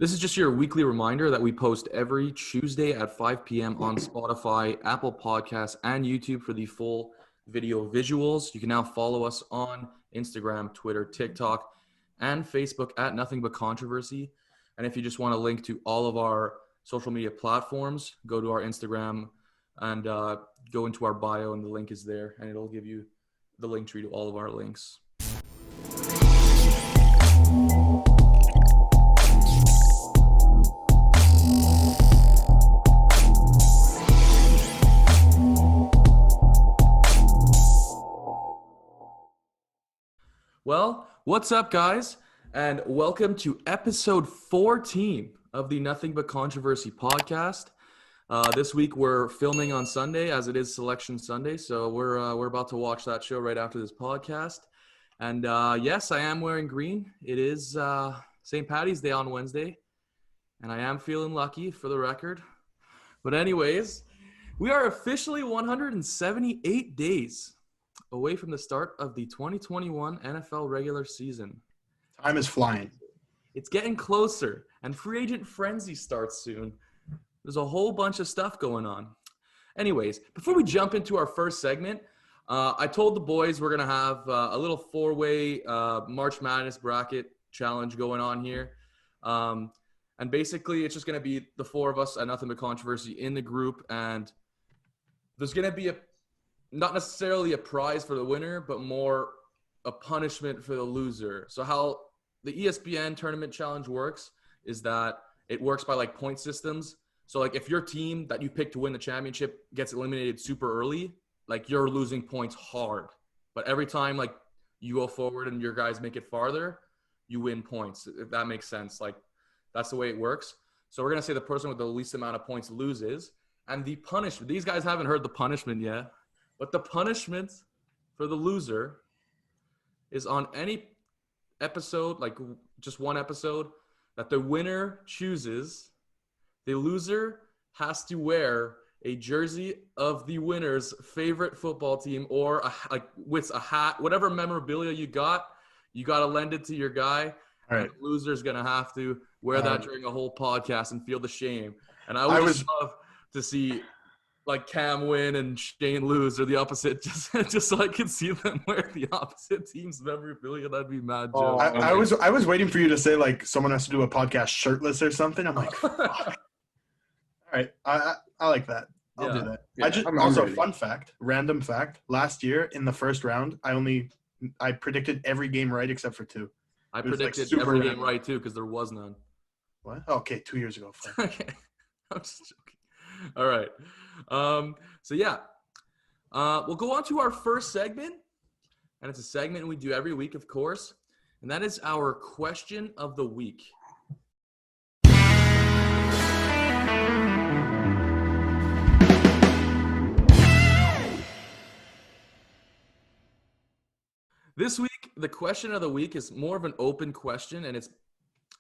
This is just your weekly reminder that we post every Tuesday at 5 p.m. on Spotify, Apple Podcasts, and YouTube for the full video visuals. You can now follow us on Instagram, Twitter, TikTok, and Facebook at Nothing But Controversy. And if you just want a link to all of our social media platforms, go to our Instagram and go into our bio, and the link is there, and it'll give you the link tree to all of our links. Well, what's up, guys? And welcome to episode 14 of the Nothing But Controversy podcast. This week we're filming on Sunday, as it is Selection Sunday, so we're about to watch that show right after this podcast. And yes, I am wearing green. It is St. Paddy's Day on Wednesday, and I am feeling lucky, for the record. But anyways, we are officially 178 days away from the start of the 2021 NFL regular season. Time is flying. It's getting closer, and free agent frenzy starts soon. There's a whole bunch of stuff going on. Anyways, before we jump into our first segment, I told the boys we're going to have a little four-way March Madness bracket challenge going on here. And basically, it's just going to be the four of us at Nothing But Controversy in the group, and there's going to be not necessarily a prize for the winner, but more a punishment for the loser. So how the ESPN tournament challenge works is that it works by like point systems. So like if your team that you pick to win the championship gets eliminated super early, like you're losing points hard. But every time like you go forward and your guys make it farther, you win points, if that makes sense. Like that's the way it works. So we're going to say the person with the least amount of points loses. And the punishment, these guys haven't heard the punishment yet. But the punishment for the loser is on any episode, like just one episode, that the winner chooses, the loser has to wear a jersey of the winner's favorite football team, or with a hat, whatever memorabilia you got to lend it to your guy. All right. And the loser's going to have to wear that during a whole podcast and feel the shame. And I would love to see like Cam win and Shane lose, or the opposite, just so I could see them wear the opposite team's memorabilia. That'd be mad joke. I was waiting for you to say like someone has to do a podcast shirtless or something. I'm like, fuck. All right, I like that. I'll do that. Yeah, fun fact, random fact. Last year in the first round, I predicted every game right except for two. I predicted every game right too because there was none. What? Okay, 2 years ago. Okay, I'm just joking. All right. So yeah, we'll go on to our first segment, and it's a segment we do every week, of course, and that is our question of the week. This week, the question of the week is more of an open question, and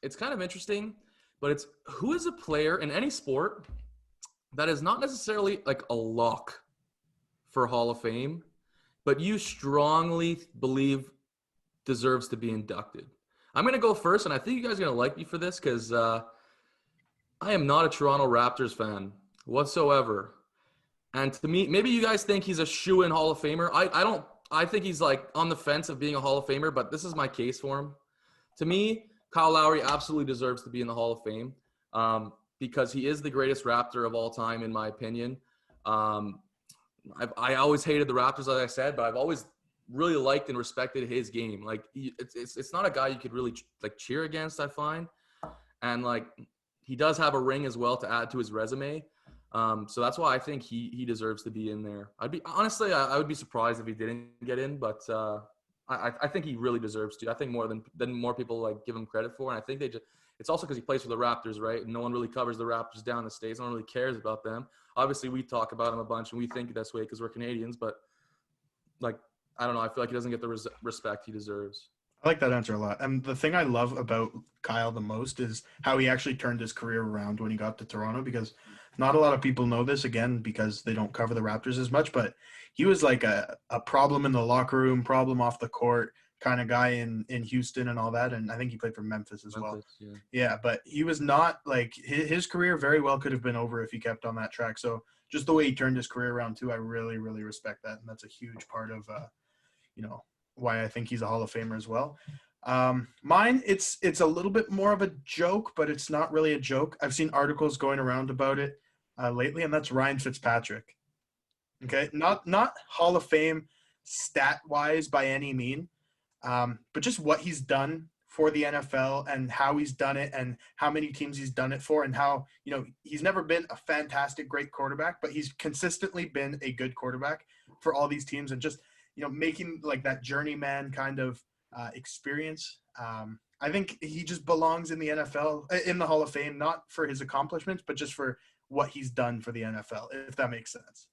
it's kind of interesting, but it's who is a player in any sport that is not necessarily like a lock for Hall of Fame, but you strongly believe deserves to be inducted. I'm going to go first, and I think you guys are going to like me for this because I am not a Toronto Raptors fan whatsoever. And to me, maybe you guys think he's a shoo-in Hall of Famer. I think he's like on the fence of being a Hall of Famer, but this is my case for him. To me, Kyle Lowry absolutely deserves to be in the Hall of Fame. Because he is the greatest Raptor of all time, in my opinion. I always hated the Raptors, as I said, but I've always really liked and respected his game. Like, it's not a guy you could really like cheer against, I find. And like, he does have a ring as well to add to his resume. So that's why I think he deserves to be in there. I would be surprised if he didn't get in, but I think he really deserves to. I think more than more people like give him credit for, and I think it's also because he plays for the Raptors, right? And no one really covers the Raptors down in the States. No one really cares about them. Obviously, we talk about them a bunch, and we think this way because we're Canadians. But, like, I don't know. I feel like he doesn't get the respect he deserves. I like that answer a lot. And the thing I love about Kyle the most is how he actually turned his career around when he got to Toronto, because not a lot of people know this, again, because they don't cover the Raptors as much. But he was like a problem in the locker room, problem off the court, kind of guy in Houston and all that. And I think he played for Memphis as well. Yeah. Yeah, but he was not like his career very well could have been over if he kept on that track. So just the way he turned his career around too, I really, really respect that. And that's a huge part of, why I think he's a Hall of Famer as well. Mine, it's a little bit more of a joke, but it's not really a joke. I've seen articles going around about it lately, and that's Ryan Fitzpatrick. Okay, not Hall of Fame stat-wise by any mean, but just what he's done for the NFL and how he's done it and how many teams he's done it for and how, he's never been a fantastic, great quarterback, but he's consistently been a good quarterback for all these teams and just, making like that journeyman kind of experience. I think he just belongs in the NFL, in the Hall of Fame, not for his accomplishments, but just for what he's done for the NFL, if that makes sense.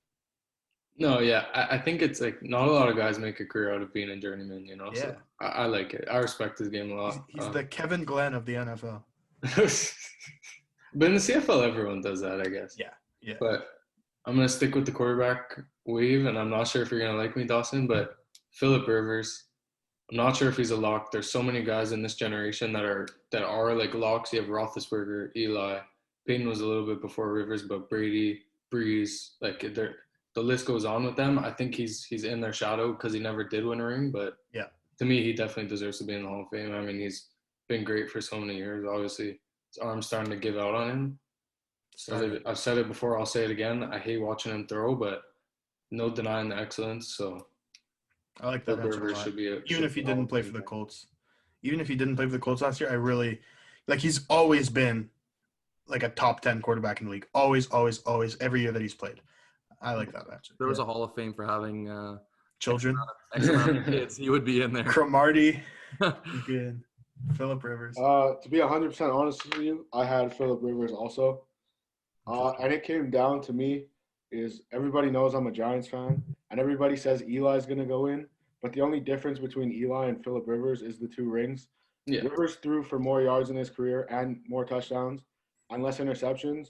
No, yeah. I think it's like not a lot of guys make a career out of being a journeyman, Yeah. So I like it. I respect his game a lot. He's the Kevin Glenn of the NFL. But in the CFL, everyone does that, I guess. Yeah. But I'm going to stick with the quarterback wave, and I'm not sure if you're going to like me, Dawson, but Phillip Rivers, I'm not sure if he's a lock. There's so many guys in this generation that are like locks. You have Roethlisberger, Eli. Peyton was a little bit before Rivers, but Brady, Breeze, like the list goes on with them. I think he's in their shadow because he never did win a ring, but yeah, to me, he definitely deserves to be in the Hall of Fame. I mean, he's been great for so many years. Obviously, his arm's starting to give out on him. I've said it before. I'll say it again. I hate watching him throw, but no denying the excellence. So I like that answer a lot. Even if he didn't play for the Colts. Even if he didn't play for the Colts last year, I really – he's always been like a top 10 quarterback in the league. Always, always, always, every year that he's played. I like that answer. There was a Hall of Fame for having children. X amount of kids. He would be in there. Cromartie. Good. Phillip Rivers. To be 100% honest with you, I had Phillip Rivers also. And it came down to me is everybody knows I'm a Giants fan, and everybody says Eli's going to go in. But the only difference between Eli and Phillip Rivers is the 2 rings. Yeah. Rivers threw for more yards in his career and more touchdowns and less interceptions.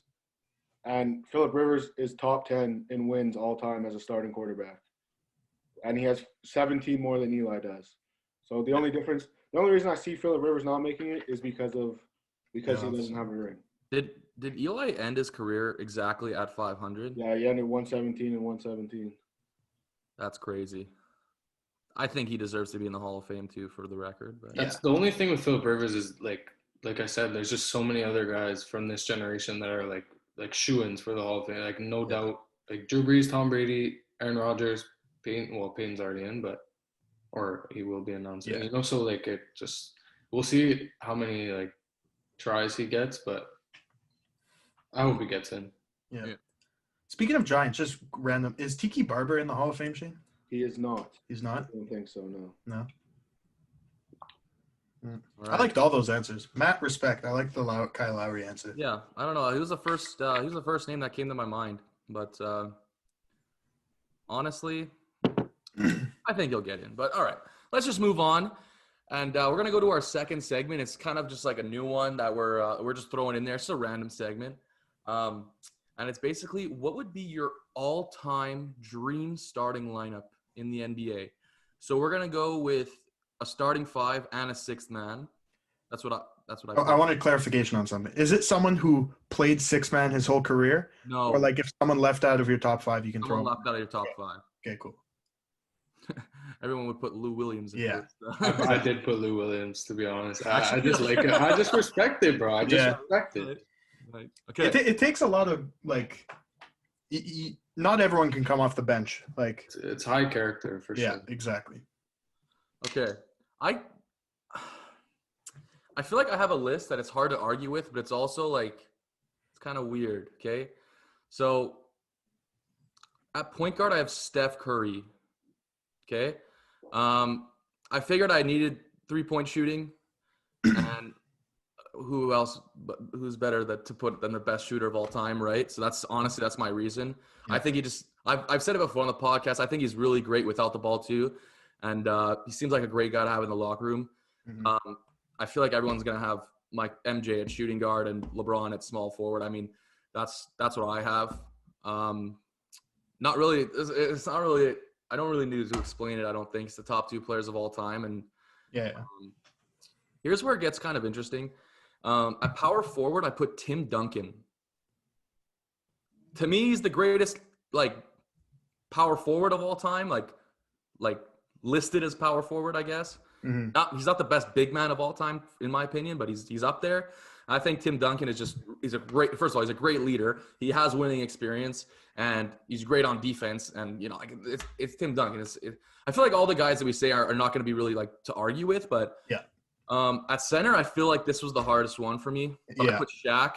And Phillip Rivers is top 10 in wins all time as a starting quarterback. And he has 17 more than Eli does. So the only reason I see Phillip Rivers not making it is because he doesn't have a ring. Did Eli end his career exactly at 500? Yeah, he ended 117 and 117. That's crazy. I think he deserves to be in the Hall of Fame too, for the record. But that's the only thing with Phillip Rivers is like I said, there's just so many other guys from this generation that are like shoo-ins for the Hall of Fame. Like no doubt, like Drew Brees, Tom Brady, Aaron Rodgers, Peyton. Well, Peyton's already in, or he will be announced. Yeah. So like it just we'll see how many like tries he gets, but I hope he gets in. Yeah. Speaking of Giants, just random. Is Tiki Barber in the Hall of Fame, Shane? He is not. He's not? I don't think so, no. Right. I liked all those answers. Matt, respect. I like the Kyle Lowry answer. Yeah, I don't know. He was the first name that came to my mind, but honestly, I think he'll get in. But all right, let's just move on, and we're gonna go to our second segment. It's kind of just like a new one that we're just throwing in there. It's a random segment, and it's basically what would be your all-time dream starting lineup in the NBA. So we're gonna go with a starting 5 and a 6th man. That's what I wanted clarification on something. Is it someone who played 6-man his whole career? No. Or like if someone left out of your top 5, you can throw him left out of your top 5. Okay, cool. Everyone would put Lou Williams in. Yeah. I did put Lou Williams, to be honest. I just like it. I just respect it, bro. I just respect it. Right. Okay. It takes a lot of not everyone can come off the bench. It's high character for sure. Yeah, exactly. Okay. I feel like I have a list that it's hard to argue with, but it's also it's kind of weird. Okay. So at point guard, I have Steph Curry. Okay. I figured I needed 3-point shooting, and who else? Who's better to put than the best shooter of all time, right? So that's my reason. Yeah. I think I've said it before on the podcast. I think he's really great without the ball too, and he seems like a great guy to have in the locker room. Mm-hmm. I feel like everyone's gonna have MJ at shooting guard and LeBron at small forward. I mean, that's what I have. Not really. It's not really. I don't really need to explain it. I don't think it's the top 2 players of all time, and Yeah. Here's where it gets kind of interesting. At power forward, I put Tim Duncan. To me, he's the greatest like power forward of all time. Like listed as power forward, I guess. Mm-hmm. He's not the best big man of all time, in my opinion, but he's up there. I think Tim Duncan he's a great, first of all, he's a great leader. He has winning experience and he's great on defense. And, like it's Tim Duncan. I feel like all the guys that we say are not going to be really like to argue with, but yeah. At center, I feel like this was the hardest one for me. But I put Shaq.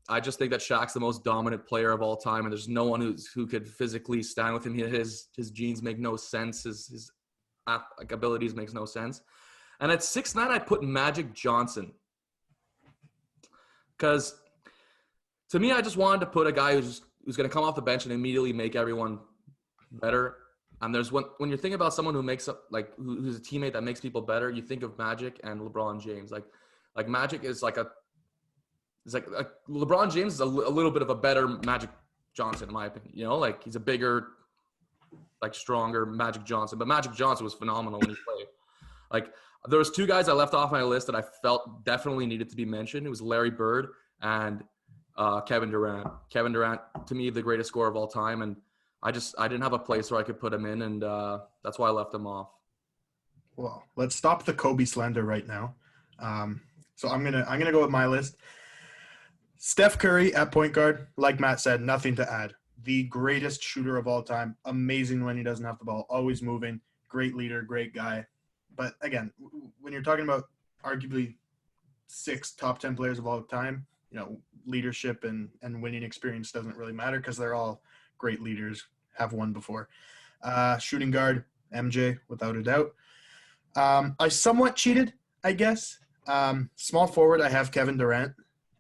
I just think that Shaq's the most dominant player of all time, and there's no one who could physically stand with him. His genes make no sense. His abilities makes no sense. And at 6'9", I put Magic Johnson. Because to me, I just wanted to put a guy who's going to come off the bench and immediately make everyone better. And there's when you're thinking about someone who makes up who's a teammate that makes people better, you think of Magic and LeBron James. Like Magic is like LeBron James is a little bit of a better Magic Johnson in my opinion. Like he's a bigger, like stronger Magic Johnson. But Magic Johnson was phenomenal when he played. Like there was two guys I left off my list that I felt definitely needed to be mentioned. It was Larry Bird and Kevin Durant. Kevin Durant, to me, the greatest scorer of all time, and I didn't have a place where I could put him in, and that's why I left him off. Well, let's stop the Kobe slander right now. So I'm gonna go with my list. Steph Curry at point guard, like Matt said, nothing to add. The greatest shooter of all time. Amazing when he doesn't have the ball, always moving. Great leader, great guy. But again, when you're talking about arguably 6 top 10 players of all time, leadership and winning experience doesn't really matter because they're all great leaders, have won before. Shooting guard, MJ, without a doubt. I somewhat cheated, I guess. Small forward, I have Kevin Durant.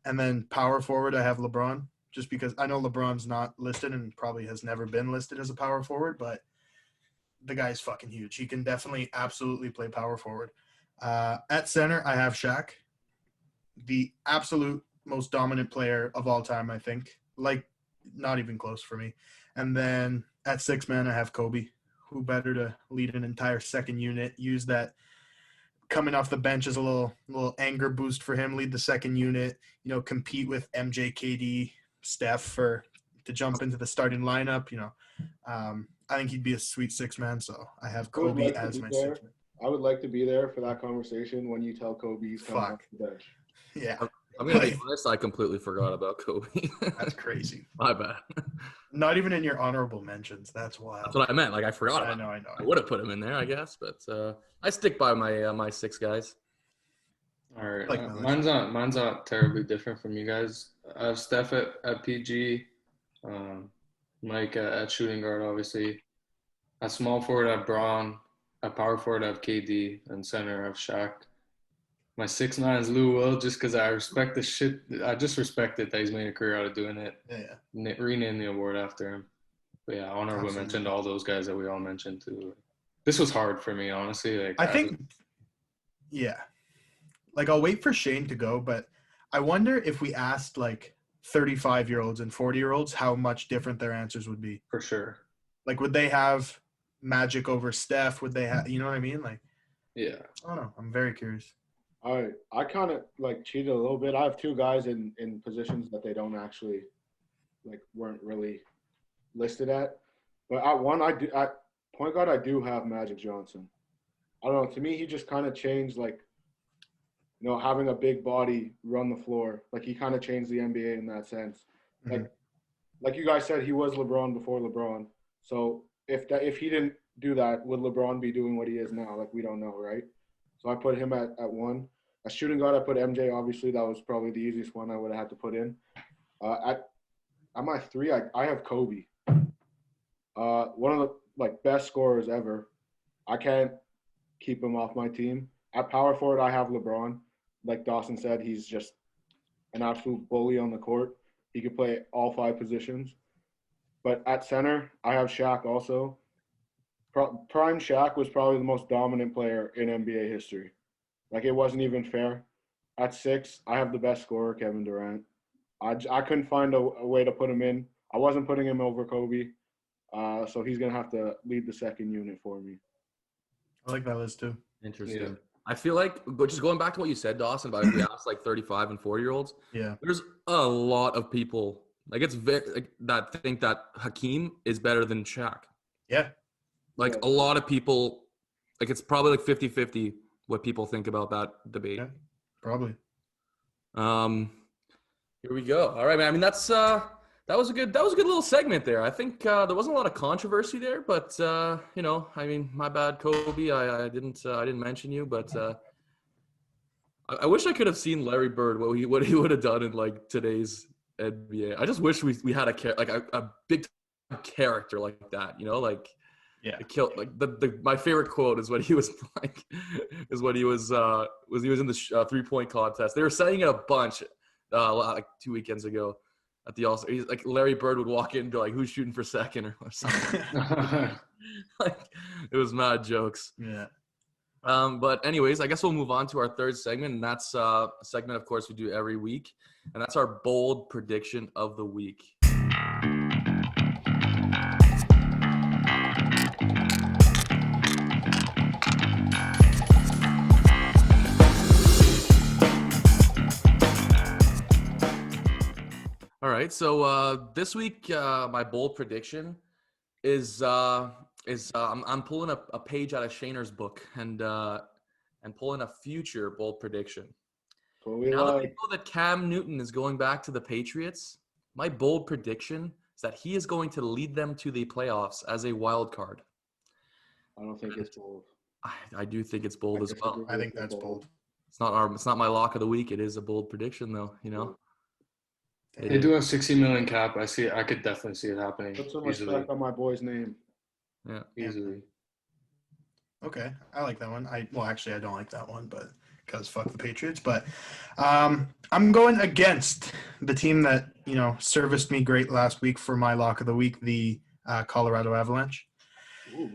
And then power forward, I have LeBron, just because I know LeBron's not listed and probably has never been listed as a power forward, but the guy's fucking huge. He can definitely absolutely play power forward. At center, I have Shaq, the absolute most dominant player of all time, I think. Like, not even close for me. And then at 6 man, I have Kobe. Who better to lead an entire second unit, use that coming off the bench as a little anger boost for him, lead the second unit, compete with MJ, KD, Steph to jump into the starting lineup, I think he'd be a sweet 6 man, so I have Kobe as my 6 man. I would like to be there for that conversation when you tell Kobe he's coming off the bench. Yeah. I'm going to be honest, I completely forgot about Kobe. That's crazy. My bad. Not even in your honorable mentions. That's wild. That's what I meant. Like, I forgot about him. I know. I would have put him in there, I guess, but I stick by my 6 guys. All right. Mine's not terribly different from you guys. I have Steph at PG, Mike at shooting guard, obviously. At small forward, I have Braun. At power forward, I have KD. And center, I have Shaq. My 6'9" is Lou Will, just because I respect the shit. I just respect it that he's made a career out of doing it. Yeah. Rename the award after him. But yeah, honorable mention to all those guys that we all mentioned too. This was hard for me, honestly. Like I think, yeah. Like I'll wait for Shane to go, but I wonder if we asked like 35-year-olds and 40-year-olds how much different their answers would be. For sure. Like, would they have Magic over Steph? Would they have, you know what I mean? Like, yeah. I don't know. I'm very curious. I kind of like cheated a little bit. I have 2 guys in positions that they don't actually weren't really listed at. But at point guard I do have Magic Johnson. I don't know. To me, he just kind of changed having a big body run the floor. Like he kind of changed the NBA in that sense. Mm-hmm. Like you guys said, he was LeBron before LeBron. So if he didn't do that, would LeBron be doing what he is now? Like we don't know, right? So I put him at 1. At shooting guard, I put MJ. Obviously, that was probably the easiest one I would have had to put in. At my 3, I have Kobe. One of the best scorers ever. I can't keep him off my team. At power forward, I have LeBron. Like Dawson said, he's just an absolute bully on the court. He could play all 5 positions. But at center, I have Shaq also. Prime Shaq was probably the most dominant player in NBA history. Like, it wasn't even fair. At 6, I have the best scorer, Kevin Durant. I couldn't find a way to put him in. I wasn't putting him over Kobe. So he's going to have to lead the second unit for me. I like that list too. Interesting. Yeah. I feel like, just going back to what you said, Dawson, about if we ask like 35 and 40-year-olds, Yeah. there's a lot of people that think that Hakeem is better than Shaq. Yeah. Like a lot of people, like it's probably like 50-50 what people think about that debate. Yeah. Probably. Here we go. All right, man. I mean, that was a good little segment there. I think there wasn't a lot of controversy there, but I mean, my bad, Kobe. I didn't mention you, but I wish I could have seen Larry Bird what he would have done in like today's NBA. I just wish we had a big character like that. Like. Yeah. Like my favorite quote is when he was like, he was in the 3-point contest. They were saying it a bunch like 2 weekends ago at the All-Star. He's like, Larry Bird would walk in and be like, who's shooting for second or something. Like, it was mad jokes. Yeah. But anyways, I guess we'll move on to our third segment, and that's a segment, of course, we do every week, and that's our bold prediction of the week. All right, so this week my bold prediction is I'm pulling a page out of Shaner's book and pulling a future bold prediction. Now that we know that Cam Newton is going back to the Patriots, my bold prediction is that he is going to lead them to the playoffs as a wild card. I don't think it's bold. I do think it's bold as well. I think that's bold. It's not my lock of the week. It is a bold prediction, though. They do have $60 million cap. I could definitely see it happening. Put some respect on my boy's name. Yeah, easily. Okay, I like that one. Actually, I don't like that one, but because fuck the Patriots. But I'm going against the team that serviced me great last week for my lock of the week, the Colorado Avalanche. Ooh.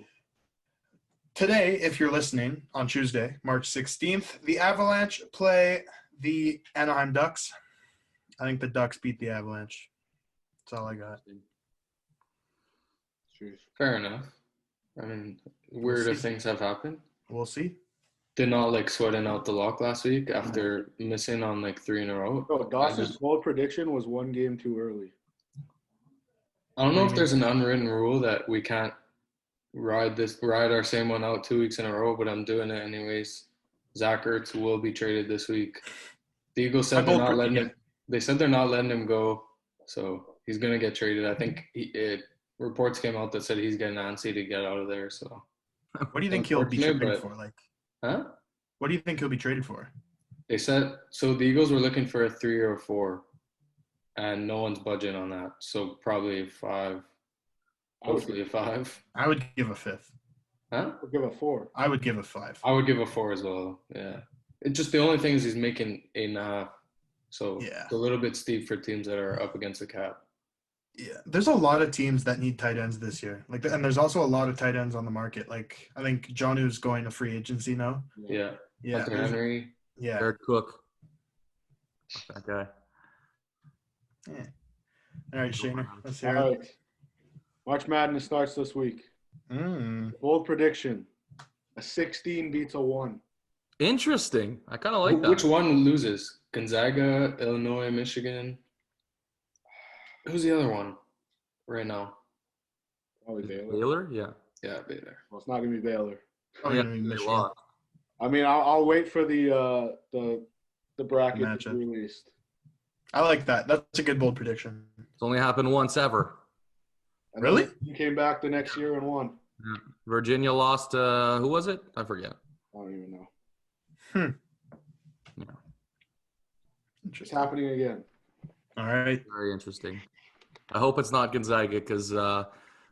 Today, if you're listening on Tuesday, March 16th, the Avalanche play the Anaheim Ducks. I think the Ducks beat the Avalanche. That's all I got. Fair enough. I mean, weirder things have happened. We'll see. Did not like sweating out the lock last week after missing on like 3 in a row. No, Dawson's bold prediction was 1 game too early. I don't know if there's an unwritten rule that we can't ride our same one out 2 weeks in a row, but I'm doing it anyways. Zach Ertz will be traded this week. The Eagles said they're not letting him. They said they're not letting him go, so he's gonna get traded. I think reports came out that said he's getting antsy to get out of there. So, what do you think he'll be traded for? What do you think he'll be traded for? They said so. The Eagles were looking for a 3 or a 4, and no one's budging on that. So probably a 5. Hopefully a 5. I would give a 5th. Huh? I would give a 4. I would give a 5. I would give a 4 as well. Yeah. It's just the only thing is he's making a 1.5. So it's a little bit steep for teams that are up against the cap. Yeah, there's a lot of teams that need tight ends this year. And there's also a lot of tight ends on the market. Like I think Jonnu's going to free agency now. Yeah. Hunter Henry. Yeah. Eric Cook. That guy. Yeah. All right, Shaner. Let's hear All it. right. March Madness starts this week. Bold prediction: a 16 beats a 1. Interesting. I kind of like that. Which one loses? Gonzaga, Illinois, Michigan. Who's the other one right now? Probably Baylor. Baylor? Yeah. Yeah, Baylor. Well, it's not gonna be Baylor. Probably gonna be Michigan. I mean, I'll wait for the bracket to be released. I like that. That's a good bold prediction. It's only happened once ever. And really? He came back the next year and won. Yeah. Virginia lost. Who was it? I forget. I don't even know. Yeah. It's happening again. All right. Very interesting. I hope it's not Gonzaga because,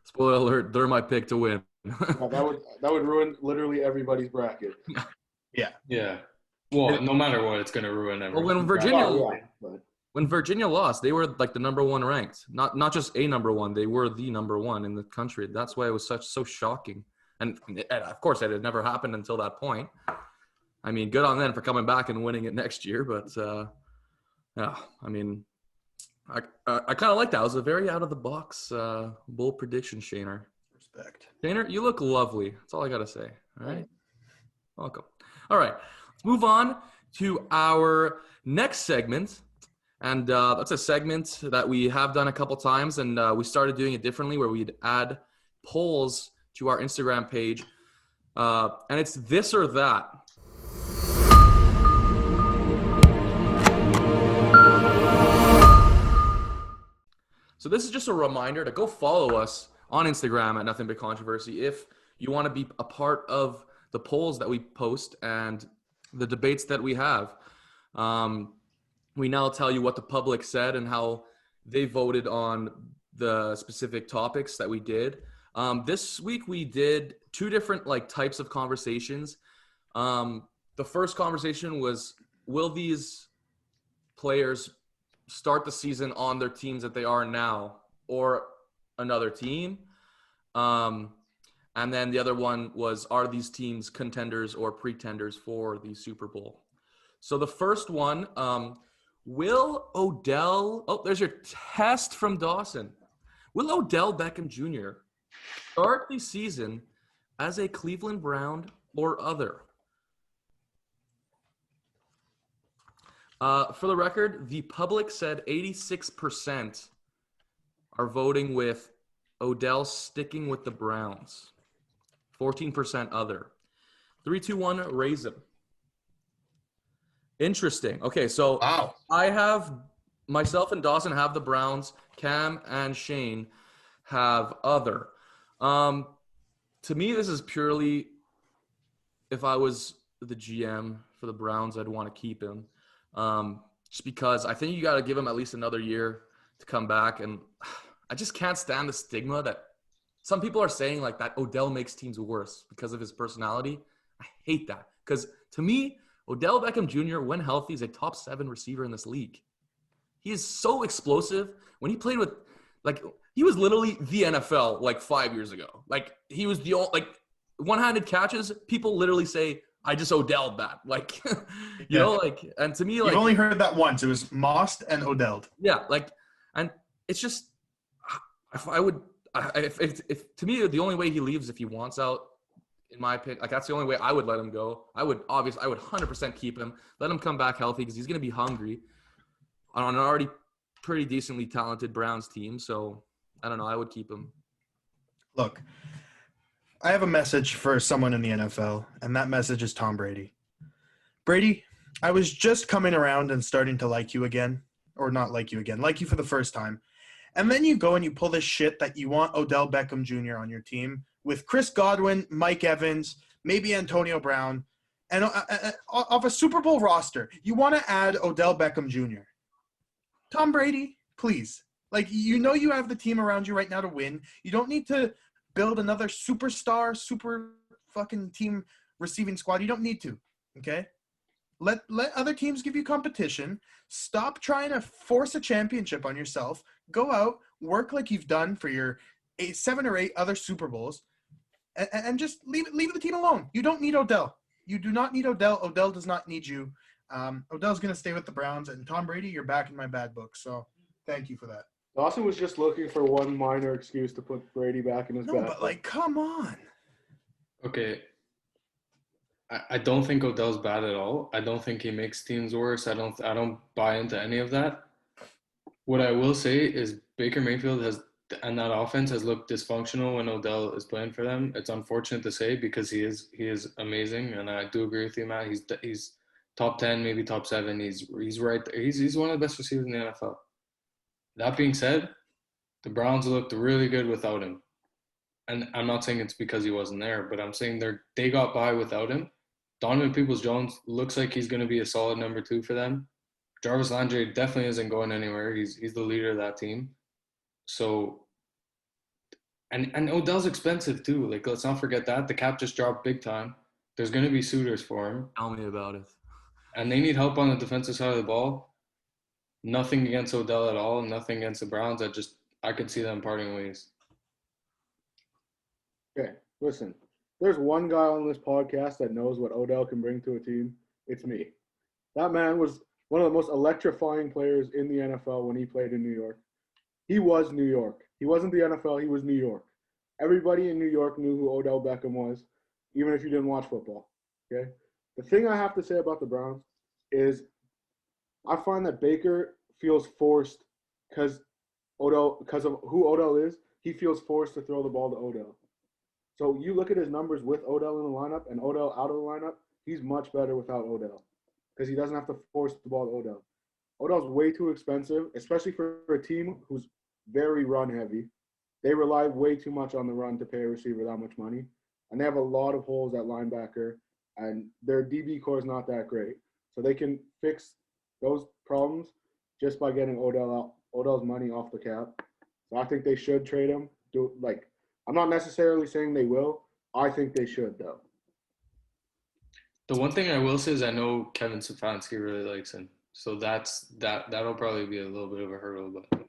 spoiler alert, they're my pick to win. that would ruin literally everybody's bracket. Yeah. Yeah. Well, no matter what, it's gonna ruin everything. Well, when Virginia lost, they were like the number 1 ranked. Not just a number 1, they were the number 1 in the country. That's why it was so shocking. And of course, it had never happened until that point. I mean, good on them for coming back and winning it next year. But yeah, I mean, I kind of like that. It was a very out of the box bold prediction, Shaner. Respect. Shaner, you look lovely. That's all I gotta say. All right. Welcome. All right. Let's move on to our next segment. And that's a segment that we have done a couple times, and we started doing it differently where we'd add polls to our Instagram page. And it's this or that. So this is just a reminder to go follow us on Instagram at Nothing But Controversy if you want to be a part of the polls that we post and the debates that we have. We now tell you what the public said and how they voted on the specific topics that we did. This week we did two different types of conversations. The first conversation was, will these players start the season on their teams that they are now or another team? And then the other one was, are these teams contenders or pretenders for the Super Bowl? So the first one, will Odell, there's your test from Dawson. Will Odell Beckham Jr. start the season as a Cleveland Brown or other? For the record, the public said 86% are voting with Odell sticking with the Browns. 14% other. 3, 2, 1, raise him. Interesting. Okay, so Wow. I have myself and Dawson have the Browns. Cam and Shane have other. To me, this is purely, if I was the GM for the Browns, I'd want to keep him. Just because I think you got to give him at least another year to come back. And I just can't stand the stigma that some people are saying that Odell makes teams worse because of his personality. I hate that because to me, Odell Beckham Jr., when healthy, is a top 7 receiver in this league. He is so explosive. When he played with, he was literally the NFL 5 years ago. He was the only, one-handed catches. People literally say, I just Odell'd that. You know, and to me, You've only heard that once. It was Mossed and Odell'd. Yeah, and it's just, if to me, the only way he leaves if he wants out, in my opinion, that's the only way I would let him go. I would 100% keep him, let him come back healthy because he's going to be hungry on an already pretty decently talented Browns team. So I don't know. I would keep him. Look, I have a message for someone in the NFL, and that message is Tom Brady. Brady, I was just coming around and starting to like you again, or not like you again, like you for the first time. And then you go and you pull this shit that you want Odell Beckham Jr. on your team with Chris Godwin, Mike Evans, maybe Antonio Brown, and of a Super Bowl roster, you want to add Odell Beckham Jr. Tom Brady, please. You have the team around you right now to win. You don't need to build another superstar, super fucking team receiving squad. You don't need to, okay? Let other teams give you competition. Stop trying to force a championship on yourself. Go out, work like you've done for your 7 or 8 other Super Bowls, and just leave the team alone. You don't need Odell. You do not need Odell. Odell does not need you. Odell's going to stay with the Browns, and Tom Brady, you're back in my bad book. So thank you for that. Dawson was just looking for one minor excuse to put Brady back in his bad book. But come on. Okay. I don't think Odell's bad at all. I don't think he makes teams worse. I don't buy into any of that. What I will say is Baker Mayfield and that offense has looked dysfunctional when Odell is playing for them. It's unfortunate to say because he is amazing, and I do agree with you, Matt. He's top 10, maybe top 7. He's right there. He's one of the best receivers in the NFL. That being said, the Browns looked really good without him. And I'm not saying it's because he wasn't there, but I'm saying they got by without him. Donovan Peoples-Jones looks like he's going to be a solid number 2 for them. Jarvis Landry definitely isn't going anywhere. He's the leader of that team. So, and Odell's expensive too. Let's not forget that. The cap just dropped big time. There's going to be suitors for him. Tell me about it. And they need help on the defensive side of the ball. Nothing against Odell at all. Nothing against the Browns. I could see them parting ways. Okay, listen. There's one guy on this podcast that knows what Odell can bring to a team. It's me. That man was one of the most electrifying players in the NFL when he played in New York. He was New York. He wasn't the NFL. He was New York. Everybody in New York knew who Odell Beckham was, even if you didn't watch football. Okay. The thing I have to say about the Browns is I find that Baker feels forced because of who Odell is, he feels forced to throw the ball to Odell. So you look at his numbers with Odell in the lineup and Odell out of the lineup, he's much better without Odell because he doesn't have to force the ball to Odell. Odell's way too expensive, especially for a team who's very run heavy. They rely way too much on the run to pay a receiver that much money. And they have a lot of holes at linebacker, and their DB core is not that great. So they can fix those problems just by getting Odell's money off the cap. So I think they should trade him. I'm not necessarily saying they will. I think they should, though. The one thing I will say is I know Kevin Stefanski really likes him. So that'll probably be a little bit of a hurdle, but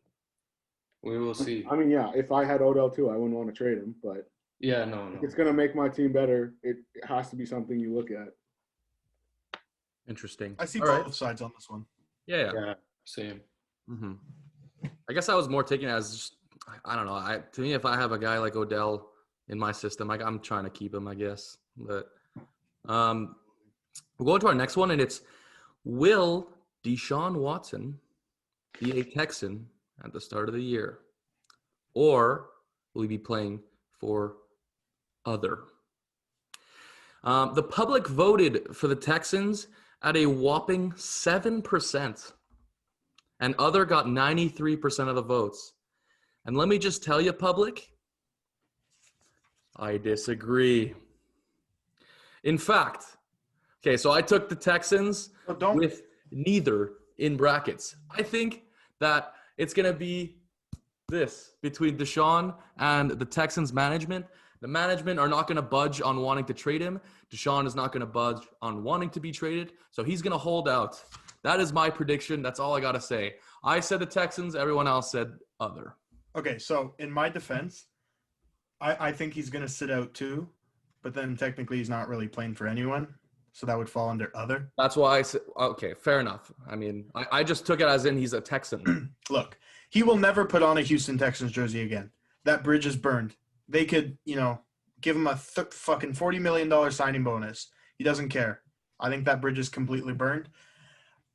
we will see. I mean, yeah, if I had Odell too, I wouldn't want to trade him, but yeah, no. If it's going to make my team better, it has to be something you look at. Interesting. I see both sides on this one. Yeah, same. Mm-hmm. I guess I was more taking it as just, I don't know. To me, if I have a guy like Odell in my system, I'm trying to keep him, I guess. But we'll go into our next one, and it's, will Deshaun Watson be a Texan at the start of the year? Or will he be playing for other? The public voted for the Texans at a whopping 7%. And other got 93% of the votes. And let me just tell you, public, I disagree. In fact, okay, so I took the Texans with neither in brackets. I think that it's going to be this between Deshaun and the Texans management. The management are not going to budge on wanting to trade him. Deshaun is not going to budge on wanting to be traded. So he's going to hold out. That is my prediction. That's all I got to say. I said the Texans. Everyone else said other. Okay, so in my defense, I think he's going to sit out too. But then technically he's not really playing for anyone. So that would fall under other. That's why I said, okay, fair enough. I mean, I just took it as in he's a Texan. Look, he will never put on a Houston Texans jersey again. That bridge is burned. They could, give him a fucking $40 million signing bonus. He doesn't care. I think that bridge is completely burned.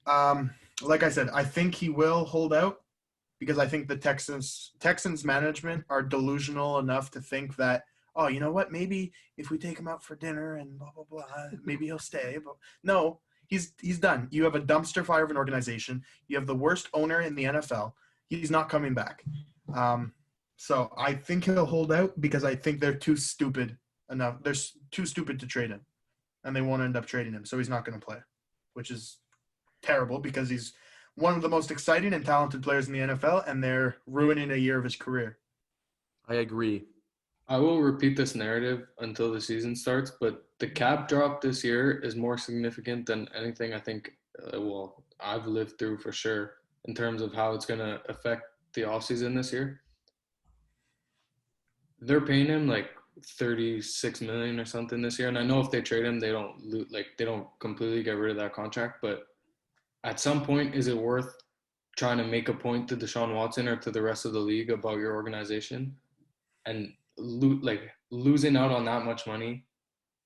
Like I said, I think he will hold out because I think the Texans management are delusional enough to think that, oh, you know what? Maybe if we take him out for dinner and blah, blah, blah, maybe he'll stay. But no, he's done. You have a dumpster fire of an organization. You have the worst owner in the NFL. He's not coming back. So I think he'll hold out because I think they're too stupid enough. They're too stupid to trade him, and they won't end up trading him. So he's not going to play, which is terrible because he's one of the most exciting and talented players in the NFL, and they're ruining a year of his career. I agree. I will repeat this narrative until the season starts, but the cap drop this year is more significant than anything I think, I've lived through for sure in terms of how it's going to affect the offseason this year. They're paying him like $36 million or something this year, and I know if they trade him, they don't completely get rid of that contract. But at some point, is it worth trying to make a point to Deshaun Watson or to the rest of the league about your organization and losing out on that much money?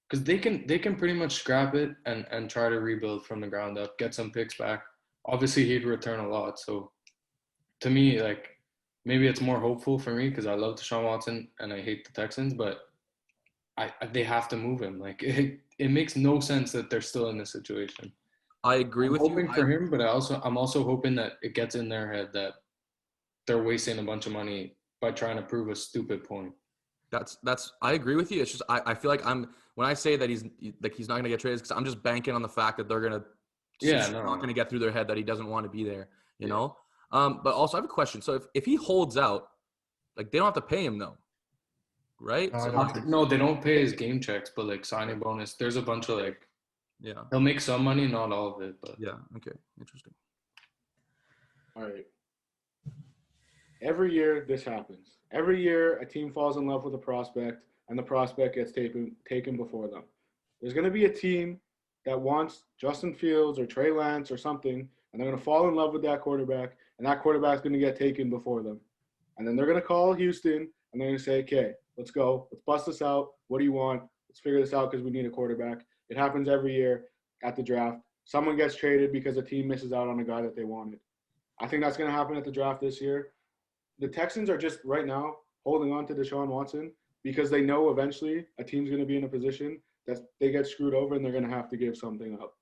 Because they can pretty much scrap it and try to rebuild from the ground up, get some picks back. Obviously, he'd return a lot. So to me, maybe it's more hopeful for me because I love Deshaun Watson and I hate the Texans, but they have to move him. It makes no sense that they're still in this situation. I agree with you. I'm hoping for him, but I'm also hoping that it gets in their head that they're wasting a bunch of money by trying to prove a stupid point. I agree with you. It's just I feel like when I say that he's not going to get traded, because I'm just banking on the fact that they're going to not going to get through their head that he doesn't want to be there. You know. But also I have a question. So if he holds out, they don't have to pay him though, right? No, they don't pay his game checks, but signing bonus. There's a bunch of he'll make some money, not all of it, but yeah. Okay, interesting. All right. Every year this happens. Every year a team falls in love with a prospect, and the prospect gets taken before them. There's going to be a team that wants Justin Fields or Trey Lance or something, and they're going to fall in love with that quarterback, and that quarterback's going to get taken before them. And then they're going to call Houston, and they're going to say, okay, let's go. Let's bust this out. What do you want? Let's figure this out because we need a quarterback. It happens every year at the draft. Someone gets traded because a team misses out on a guy that they wanted. I think that's going to happen at the draft this year. The Texans are just right now holding on to Deshaun Watson because they know eventually a team's going to be in a position that they get screwed over and they're going to have to give something up.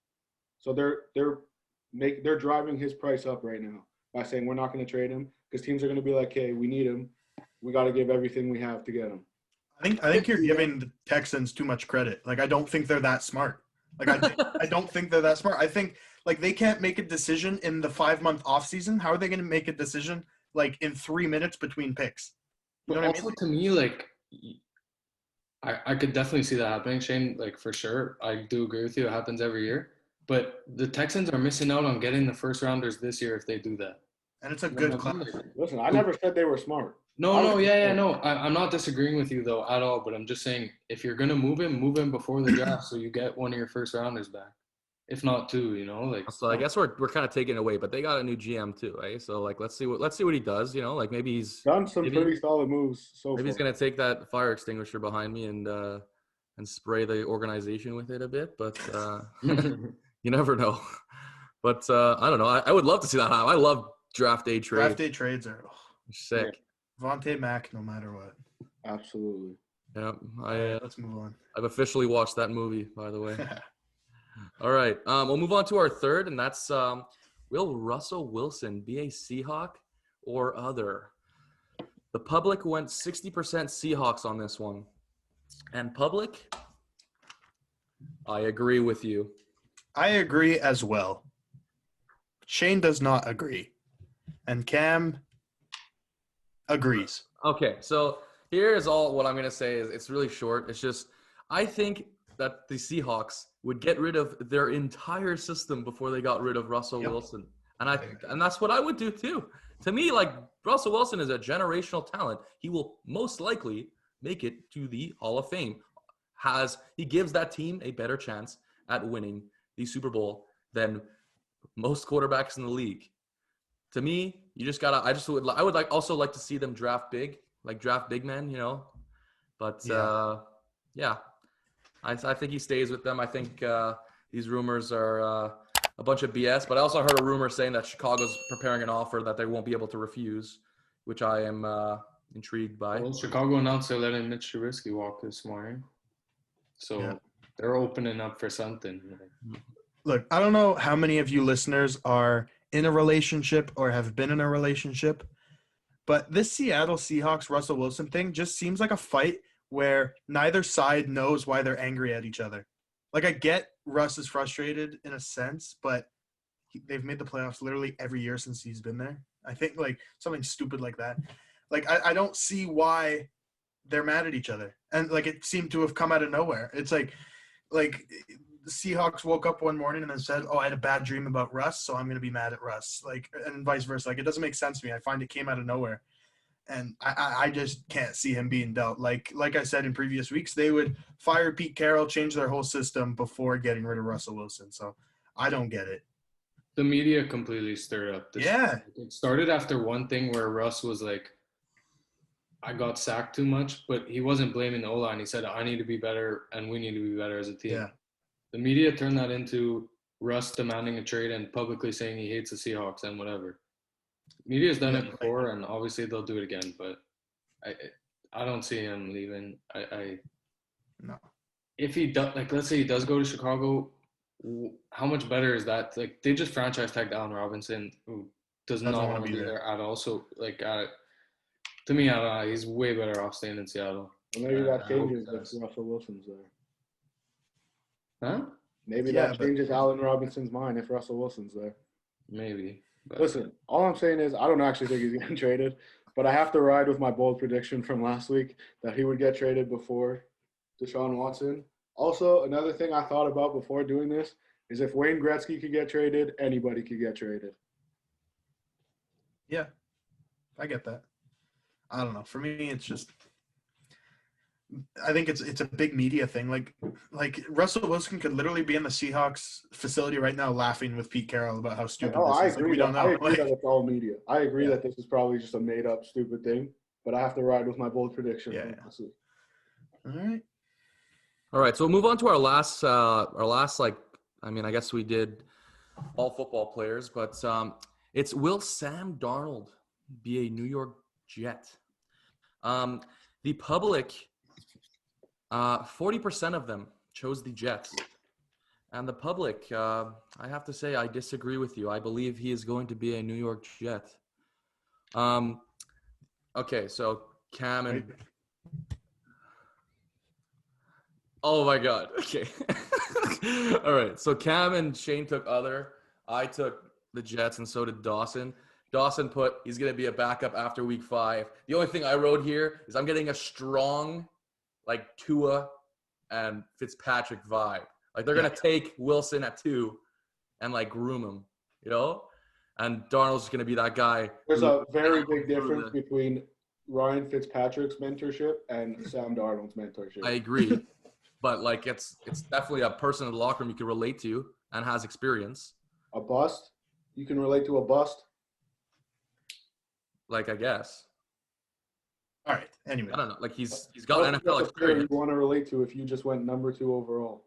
So they're driving his price up right now by saying we're not going to trade him because teams are going to be like, hey, we need him. We got to give everything we have to get him. I think you're giving the Texans too much credit. Like, I don't think they're that smart. Like, I don't think they're that smart. I think, like, they can't make a decision in the 5-month offseason. How are they going to make a decision, like, in 3 minutes between picks? You know But what also, I mean? to me, like, I could definitely see that happening, Shane, like, for sure. I do agree with you. It happens every year. But the Texans are missing out on getting the first-rounders this year if they do that. And it's a You know good what I class. mean? Like, Listen, I never said they were smart. no, yeah. I'm not disagreeing with you, though, at all. But I'm just saying, if you're going to move him before the draft so you get one of your first-rounders back. If not two, you know, like. So I guess we're kind of taking it away, but they got a new GM too, eh? So like, let's see what he does. You know, like maybe he's Done some pretty solid moves so far. maybe he's gonna take that fire extinguisher behind me and spray the organization with it a bit, but you never know. But I don't know. I would love to see that happen. I love draft day trades. Draft day trades are Sick. Vontae Mack, no matter what. Absolutely. Yeah, Let's move on. I've officially watched that movie, by the way. All right, we'll move on to our third, and that's will Russell Wilson be a Seahawk or other? The public went 60% Seahawks on this one. And public, I agree with you. I agree as well. Shane does not agree. And Cam agrees. Okay, so here's all what I'm going to say is it's really short. It's just I think that the Seahawks would get rid of their entire system before they got rid of Russell Wilson. And that's what I would do too. To me, like Russell Wilson is a generational talent. He will most likely make it to the Hall of Fame. He gives that team a better chance at winning the Super Bowl than most quarterbacks in the league. To me, you just gotta. I would also like to see them draft big men, you know. But yeah, I think he stays with them. I think these rumors are a bunch of BS. But I also heard a rumor saying that Chicago's preparing an offer that they won't be able to refuse, which I am intrigued by. Well, Chicago announced they're letting Mitch Trubisky walk this morning. So they're opening up for something. Look, I don't know how many of you listeners are in a relationship or have been in a relationship, but this Seattle Seahawks Russell Wilson thing just seems like a fight where neither side knows why they're angry at each other. Like, I get Russ is frustrated in a sense, but they've made the playoffs literally every year since he's been there. I think, like, something stupid like that. Like, I don't see why they're mad at each other. And, like, it seemed to have come out of nowhere. It's like the Seahawks woke up one morning and then said, oh, I had a bad dream about Russ, so I'm going to be mad at Russ. Like, and vice versa. Like, it doesn't make sense to me. I find it came out of nowhere. And I just can't see him being dealt. Like I said in previous weeks, they would fire Pete Carroll, change their whole system before getting rid of Russell Wilson. So I don't get it. The media completely stirred up this. Yeah. It started after one thing where Russ was like, I got sacked too much, but he wasn't blaming the O-line. He said, I need to be better and we need to be better as a team. Yeah. The media turned that into Russ demanding a trade and publicly saying he hates the Seahawks and whatever. Media's done it before, and obviously they'll do it again. But I don't see him leaving. No. If he does, like, let's say he does go to Chicago, how much better is that? Like, they just franchise tagged Allen Robinson, who doesn't want to be there at all. So, like, to me, he's way better off staying in Seattle. Well, maybe that changes if Russell Wilson's there. Huh? Maybe that changes Allen Robinson's mind if Russell Wilson's there. Maybe. But listen, all I'm saying is I don't actually think he's getting traded, but I have to ride with my bold prediction from last week that he would get traded before Deshaun Watson. Also, another thing I thought about before doing this is if Wayne Gretzky could get traded, anybody could get traded. Yeah, I get that. I don't know. For me, it's just I think it's a big media thing. Like Russell Wilson could literally be in the Seahawks facility right now laughing with Pete Carroll about how stupid this is. I agree. We don't know. I agree that it's all media. I agree that this is probably just a made-up stupid thing, but I have to ride with my bold prediction. Yeah. All right. All right, so we'll move on to our last like, I mean, I guess we did all football players, but it's will Sam Darnold be a New York Jet? The public, 40% of them chose the Jets. And the public, I have to say, I disagree with you. I believe he is going to be a New York Jet. Okay, so Cam and... Oh my God. Okay. All right. So Cam and Shane took other. I took the Jets, and so did Dawson. Dawson put he's going to be a backup after week 5. The only thing I wrote here is I'm getting a strong, like, Tua and Fitzpatrick vibe. Like, they're going to take Wilson at 2 and, like, groom him, you know? And Darnold's just going to be that guy. There's a very big difference between Ryan Fitzpatrick's mentorship and Sam Darnold's mentorship. I agree. But, like, it's definitely a person in the locker room you can relate to and has experience. A bust? You can relate to a bust? Like, I guess. All right. Anyway. I don't know. Like, he's got NFL experience. You want to relate to if you just went number 2 overall?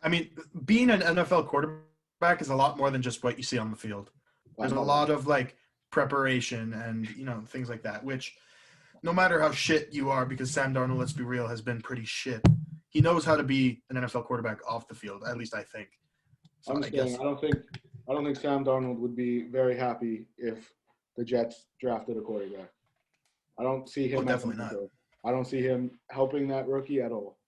I mean, being an NFL quarterback is a lot more than just what you see on the field. There's a lot of, like, preparation and, you know, things like that, which – no matter how shit you are, because Sam Darnold, let's be real, has been pretty shit. He knows how to be an NFL quarterback off the field. At least I think. So I don't think Sam Darnold would be very happy if the Jets drafted a quarterback. I don't see him. Definitely not. I don't see him helping that rookie at all.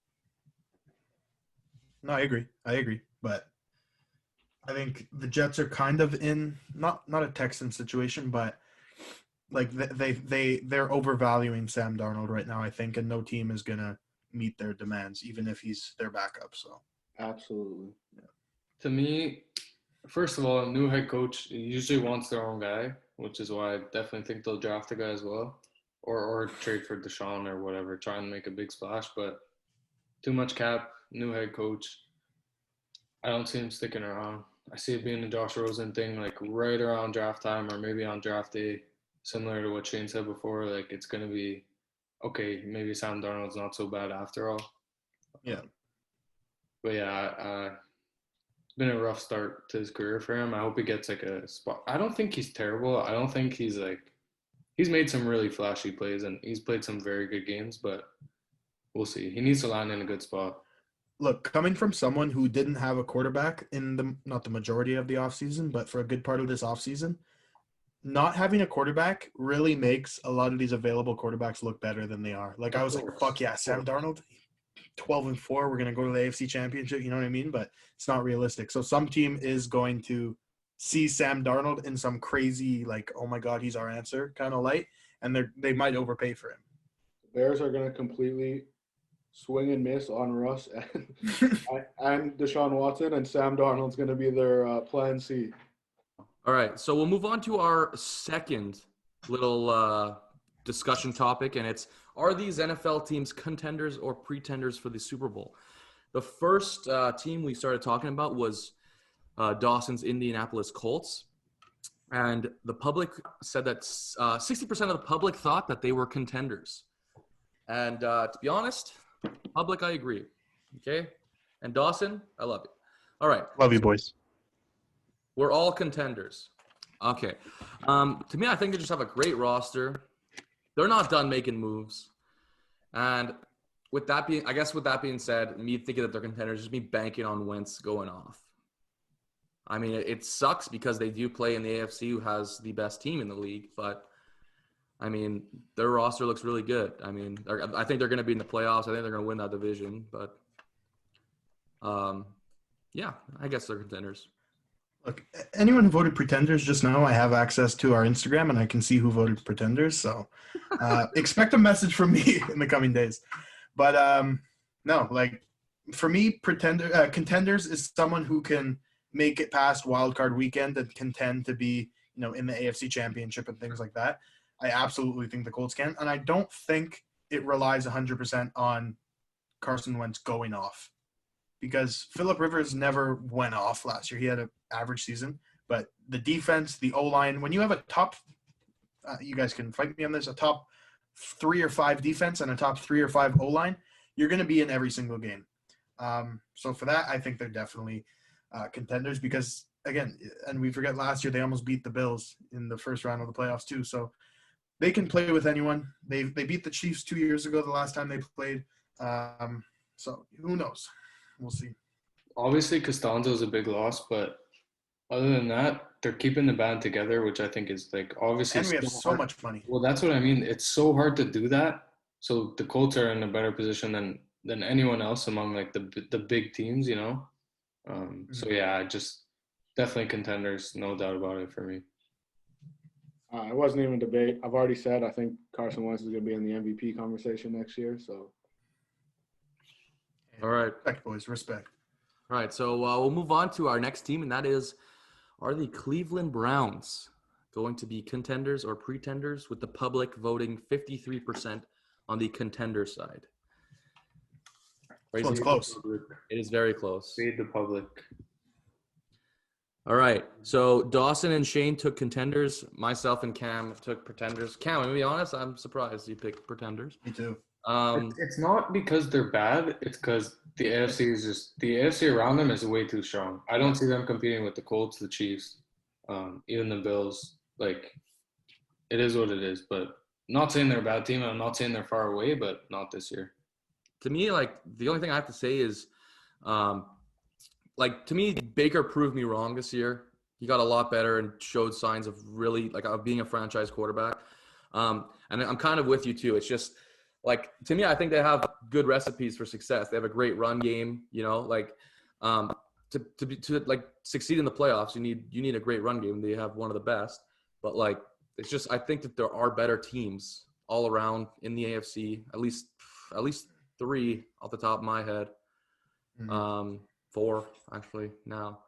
No, I agree. But I think the Jets are kind of in not a Texan situation, but. Like they're overvaluing Sam Darnold right now, I think, and no team is gonna meet their demands, even if he's their backup. So absolutely. Yeah. To me, first of all, a new head coach usually wants their own guy, which is why I definitely think they'll draft a guy as well, or trade for Deshaun or whatever, try and make a big splash. But too much cap, new head coach. I don't see him sticking around. I see it being a Josh Rosen thing, like right around draft time or maybe on draft day. Similar to what Shane said before, like it's going to be, okay, maybe Sam Darnold's not so bad after all. Yeah. But yeah, it's been a rough start to his career for him. I hope he gets like a spot. I don't think he's terrible. I don't think he's made some really flashy plays and he's played some very good games, but we'll see. He needs to land in a good spot. Look, coming from someone who didn't have a quarterback in not the majority of the offseason, but for a good part of this offseason, not having a quarterback really makes a lot of these available quarterbacks look better than they are. Like, I was like, fuck yeah, Sam Darnold, 12-4, we're going to go to the AFC Championship, you know what I mean? But it's not realistic. So some team is going to see Sam Darnold in some crazy, like, oh my God, he's our answer kind of light, and they might overpay for him. The Bears are going to completely swing and miss on Russ and Deshaun Watson, and Sam Darnold's going to be their plan C. All right, so we'll move on to our second little discussion topic, and it's, are these NFL teams contenders or pretenders for the Super Bowl? The first team we started talking about was Dawson's Indianapolis Colts, and the public said that 60% of the public thought that they were contenders. And to be honest, public, I agree. Okay? And Dawson, I love you. All right. Love you, boys. We're all contenders. Okay. To me, I think they just have a great roster. They're not done making moves. And with that being said, me thinking that they're contenders, just me banking on Wentz going off. I mean, it sucks because they do play in the AFC, who has the best team in the league. But, I mean, their roster looks really good. I mean, I think they're going to be in the playoffs. I think they're going to win that division. But, yeah, I guess they're contenders. Look, anyone who voted pretenders just now, I have access to our Instagram and I can see who voted pretenders. So expect a message from me in the coming days. But no, like for me, contenders is someone who can make it past wild card weekend and contend to be, you know, in the AFC Championship and things like that. I absolutely think the Colts can. And I don't think it relies 100% on Carson Wentz going off. Because Phillip Rivers never went off last year. He had an average season. But the defense, the O-line, when you have a top you guys can fight me on this, a top 3 or 5 defense and a top 3 or 5 O-line, you're going to be in every single game. So for that, I think they're definitely contenders because, again, and we forget last year they almost beat the Bills in the first round of the playoffs too. So they can play with anyone. They beat the Chiefs 2 years ago, the last time they played. So who knows? We'll see. Obviously, Costanzo is a big loss, but other than that, they're keeping the band together, which I think is like obviously. And we have so much money. Well, that's what I mean. It's so hard to do that. So the Colts are in a better position than anyone else among like the big teams, you know. So yeah, just definitely contenders, no doubt about it for me. It wasn't even a debate. I've already said I think Carson Wentz is going to be in the MVP conversation next year. So. All right. Respect, boys. Respect. All right. So we'll move on to our next team, and that is, are the Cleveland Browns going to be contenders or pretenders, with the public voting 53% on the contender side? This one's close. It is very close. Fade the public. All right. So Dawson and Shane took contenders. Myself and Cam took pretenders. Cam, to be honest, I'm surprised you picked pretenders. Me too. It's not because they're bad. It's because the AFC around them is way too strong. I don't see them competing with the Colts, the Chiefs, even the Bills. Like, it is what it is. But I'm not saying they're a bad team. I'm not saying they're far away, but not this year. To me, like, the only thing I have to say is, to me, Baker proved me wrong this year. He got a lot better and showed signs of really, of being a franchise quarterback. And I'm kind of with you, too. It's just, to me, I think they have good recipes for success. They have a great run game, to succeed in the playoffs, you need a great run game. They have one of the best. But, it's just, I think that there are better teams all around in the AFC, at least 3 off the top of my head. 4 actually now.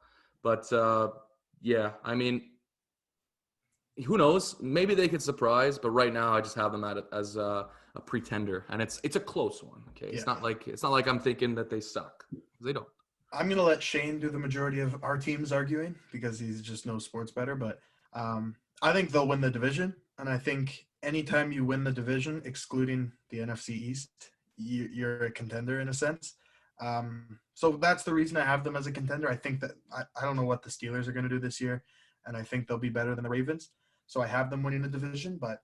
But yeah, I mean, who knows? Maybe they could surprise, but right now I just have them at it as a pretender, and it's a close one. Okay, it's not like I'm thinking that they suck. They don't. I'm gonna let Shane do the majority of our team's arguing because he just knows sports better. But I think they'll win the division, and I think anytime you win the division, excluding the NFC East, you're a contender in a sense. So that's the reason I have them as a contender. I think that I don't know what the Steelers are going to do this year, and I think they'll be better than the Ravens. So I have them winning the division, but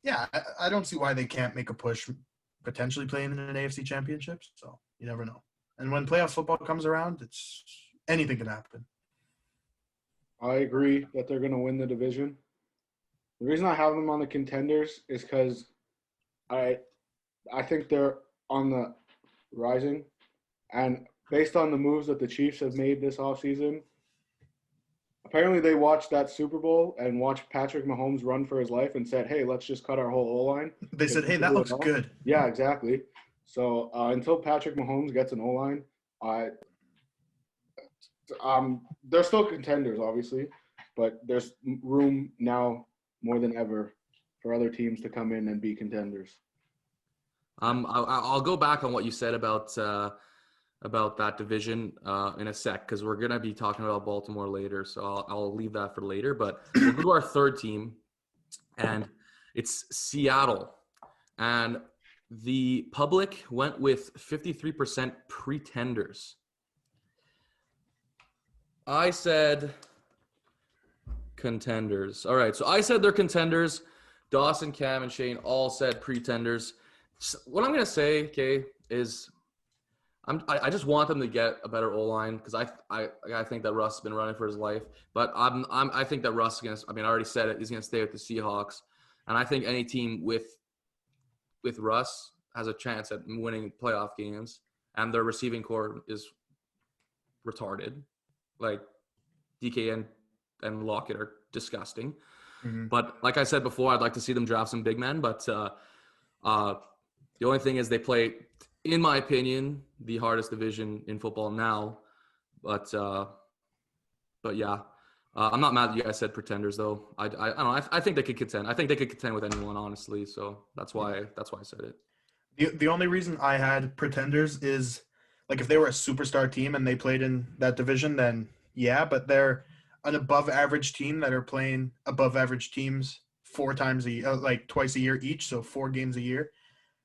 yeah, I don't see why they can't make a push, potentially playing in an AFC championship. So you never know. And when playoff football comes around, anything can happen. I agree that they're going to win the division. The reason I have them on the contenders is because I think they're on the rising, and based on the moves that the Chiefs have made this offseason, apparently they watched that Super Bowl and watched Patrick Mahomes run for his life and said, hey, let's just cut our whole O-line. They said, hey, that looks good. Yeah, exactly. So until Patrick Mahomes gets an O-line, they're still contenders, obviously, but there's room now more than ever for other teams to come in and be contenders. I'll go back on what you said about that division in a sec, because we're going to be talking about Baltimore later, so I'll leave that for later. But we'll go to our third team, and it's Seattle. And the public went with 53% pretenders. I said contenders. All right, so I said they're contenders. Dawson, Cam, and Shane all said pretenders. So what I'm going to say, okay, is I just want them to get a better O-line, because I think that Russ has been running for his life. But I think that Russ is going to – I mean, I already said it. He's going to stay with the Seahawks. And I think any team with Russ has a chance at winning playoff games. And their receiving core is retarded. Like, DK and Lockett are disgusting. Mm-hmm. But like I said before, I'd like to see them draft some big men. But the only thing is they play, in my opinion, the hardest division in football now. But yeah, I'm not mad that you guys said pretenders, though. I don't know. I think they could contend. I think they could contend with anyone, honestly. So that's why I said it. The only reason I had pretenders is, like, if they were a superstar team and they played in that division, then yeah. But they're an above-average team that are playing above-average teams 4 times a year, like twice a year each, so 4 games a year.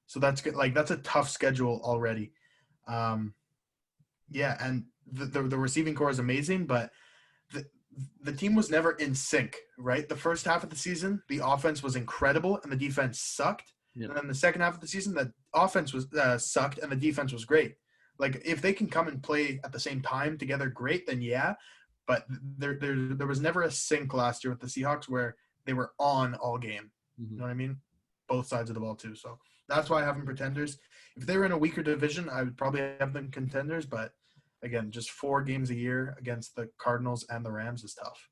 So that's good. Like, that's a tough schedule already. Yeah, and the receiving core is amazing, but the team was never in sync, right? The first half of the season, the offense was incredible and the defense sucked. Yeah. And then the second half of the season, the offense was sucked and the defense was great. Like, if they can come and play at the same time together, great, then yeah. But there was never a sync last year with the Seahawks where they were on all game. You know what I mean? Both sides of the ball too. So that's why I have them pretenders. If they were in a weaker division, I would probably have them contenders. But again, just 4 games a year against the Cardinals and the Rams is tough.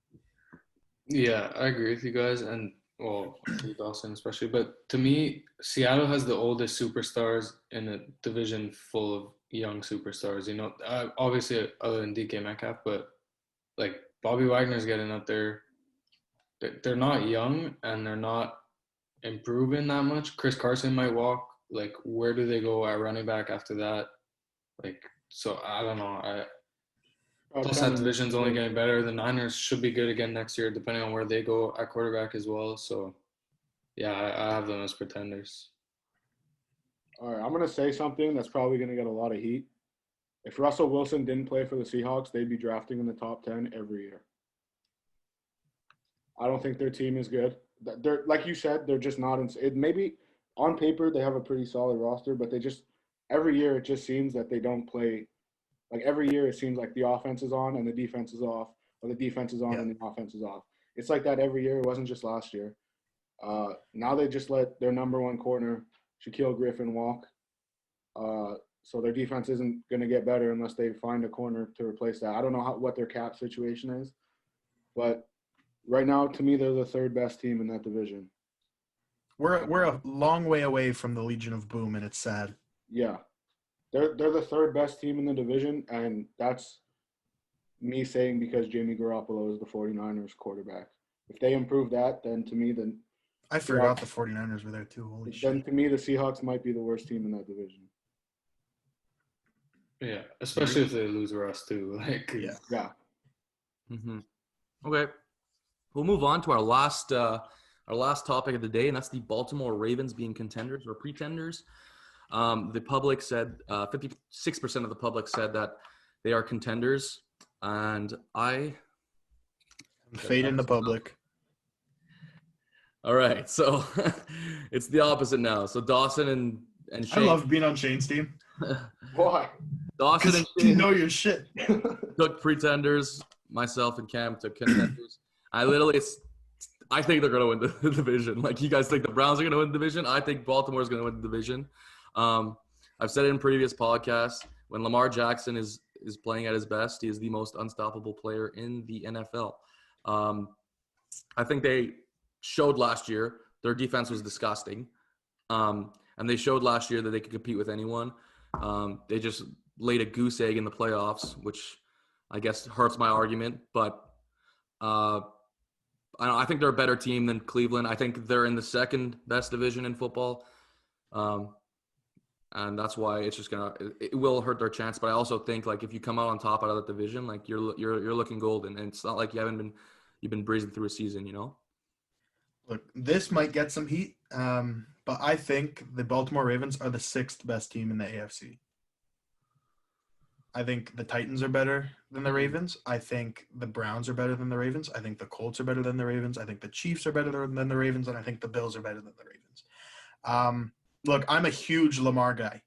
Yeah, I agree with you guys, and well, with Dawson especially. But to me, Seattle has the oldest superstars in a division full of young superstars. You know, obviously other than DK Metcalf, but like Bobby Wagner's getting up there. They're not young and they're not improving that much. Chris Carson might walk. Like, where do they go at running back after that? Like, so I don't know. Plus, that division's only getting better. The Niners should be good again next year, depending on where they go at quarterback as well. So, yeah, I have them as pretenders. All right, I'm going to say something that's probably going to get a lot of heat. If Russell Wilson didn't play for the Seahawks, they'd be drafting in the top 10 every year. I don't think their team is good. They're, like you said, they're just not – maybe on paper they have a pretty solid roster, but they just – every year it just seems that they don't play – like, every year it seems like the offense is on and the defense is off, or the defense is on and the offense is off. It's like that every year. It wasn't just last year. Now they just let their number one corner, Shaquille Griffin, walk. So their defense isn't going to get better unless they find a corner to replace that. I don't know what their cap situation is, but right now, to me, they're the third best team in that division. We're a long way away from the Legion of Boom, and it's sad. Yeah. They're the third best team in the division, and that's me saying because Jimmy Garoppolo is the 49ers quarterback. If they improve that, then to me, then I forgot the 49ers were there too. Holy shit. Then to me, the Seahawks might be the worst team in that division. Yeah, especially if they lose Russ too. Like, yeah. Okay, we'll move on to our last topic of the day, and that's the Baltimore Ravens being contenders or pretenders. The public said 56% of the public said that they are contenders, and I'm fading the public. All right, so it's the opposite now. So Dawson and Shane. I love being on Shane's team. Why? Dawson and Shane, you know your shit. Took pretenders. Myself and Cam took contenders. I think they're gonna win the division. Like, you guys think the Browns are gonna win the division. I think Baltimore's gonna win the division. I've said it in previous podcasts. When Lamar Jackson is playing at his best, he is the most unstoppable player in the NFL. I think they showed last year their defense was disgusting, and they showed last year that they could compete with anyone. They just laid a goose egg in the playoffs, which I guess hurts my argument. But I think they're a better team than Cleveland. I think they're in the second best division in football. And that's why it's just it will hurt their chance. But I also think, like, if you come out on top out of that division, like, you're looking golden, and it's not like you've been breezing through a season, you know. Look, this might get some heat, but I think the Baltimore Ravens are the 6th best team in the AFC. I think the Titans are better than the Ravens. I think the Browns are better than the Ravens. I think the Colts are better than the Ravens. I think the Chiefs are better than the Ravens, and I think the Bills are better than the Ravens. Look, I'm a huge Lamar guy,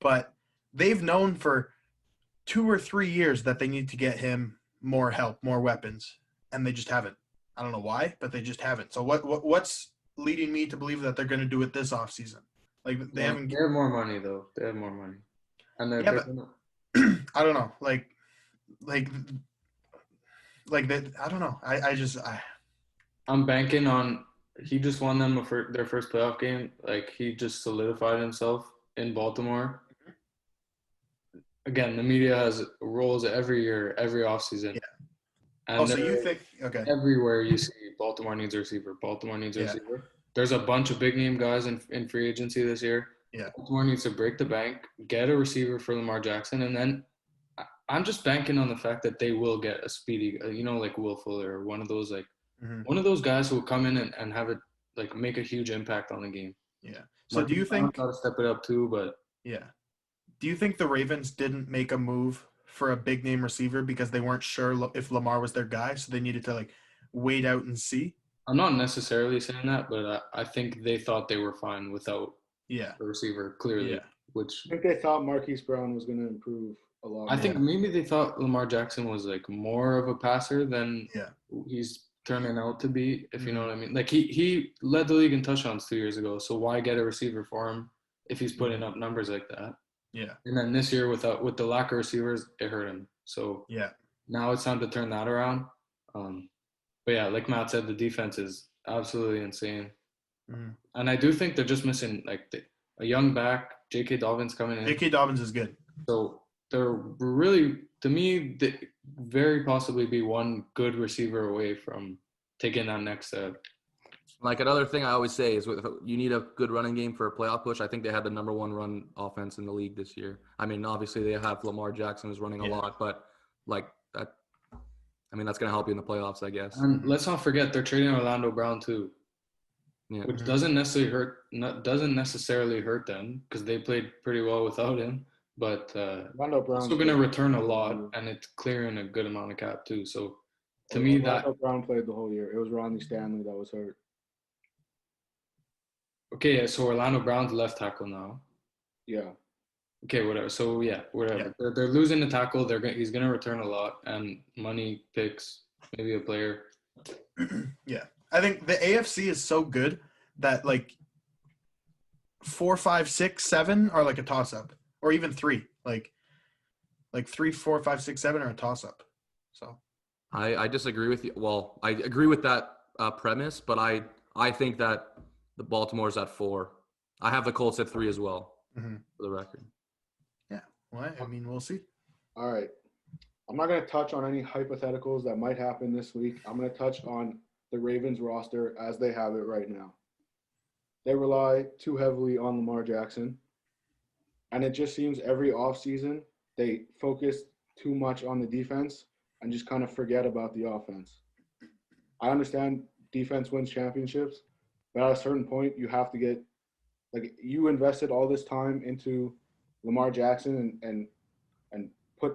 but they've known for 2 or 3 years that they need to get him more help, more weapons, and they just haven't. I don't know why, but they just haven't. So what's leading me to believe that they're going to do it this offseason? Like, they haven't. They have more money though. They have more money, and they're but, I don't know, like that. I don't know. I'm banking on. He just won them their first playoff game. Like, he just solidified himself in Baltimore. Again, the media has roles every year, every offseason. Yeah. And so you think, okay. Everywhere you see Baltimore needs a receiver. Baltimore needs a receiver. There's a bunch of big-name guys in free agency this year. Yeah. Baltimore needs to break the bank, get a receiver for Lamar Jackson, and then I'm just banking on the fact that they will get a speedy, like Will Fuller, or one of those, like, one of those guys who will come in and have it, like, make a huge impact on the game. Yeah. So do you think got to step it up too? But yeah, do you think the Ravens didn't make a move for a big name receiver because they weren't sure if Lamar was their guy, so they needed to like wait out and see? I'm not necessarily saying that, but I think they thought they were fine without Yeah. a receiver clearly. Yeah. Which I think they thought Marquise Brown was going to improve a lot. I think maybe they thought Lamar Jackson was like more of a passer than he's turning out to be, if you know what I mean. Like he led the league in touchdowns 2 years ago, so why get a receiver for him if he's putting up numbers like that? Yeah. And then this year with the lack of receivers, it hurt him. So now it's time to turn that around. But yeah, like Matt said, the defense is absolutely insane. And I do think they're just missing like a young back. J.K. Dobbins coming in. J.K. Dobbins is good. So they're really, to me, they very possibly be one good receiver away from taking that next step. Like another thing I always say is you need a good running game for a playoff push. I think they had the number one run offense in the league this year. I mean, obviously they have Lamar Jackson who's running a lot, but like that, I mean, that's going to help you in the playoffs, I guess. And let's not forget they're trading Orlando Brown too, which doesn't necessarily hurt them because they played pretty well without him. But Orlando Brown's still going to return a lot, and it's clearing a good amount of cap too. So to me, Orlando Brown played the whole year. It was Ronnie Stanley that was hurt. Okay, yeah, so Orlando Brown's left tackle now. Yeah. Okay, whatever. So whatever. Yeah. They're losing the tackle. He's gonna return a lot and money picks, maybe a player. Yeah, I think the AFC is so good that like 4, 5, 6, 7 are like a toss up, or even 3. Like 3, 4, 5, 6, 7 are a toss up. So I disagree with you. Well, I agree with that premise, but I think that the Baltimore's at 4. I have the Colts at 3 as well, for the record. Yeah. Well, I mean, we'll see. All right. I'm not going to touch on any hypotheticals that might happen this week. I'm going to touch on the Ravens roster as they have it right now. They rely too heavily on Lamar Jackson, and it just seems every offseason they focus too much on the defense and just kind of forget about the offense. I understand defense wins championships, but at a certain point, you have to get – like you invested all this time into Lamar Jackson and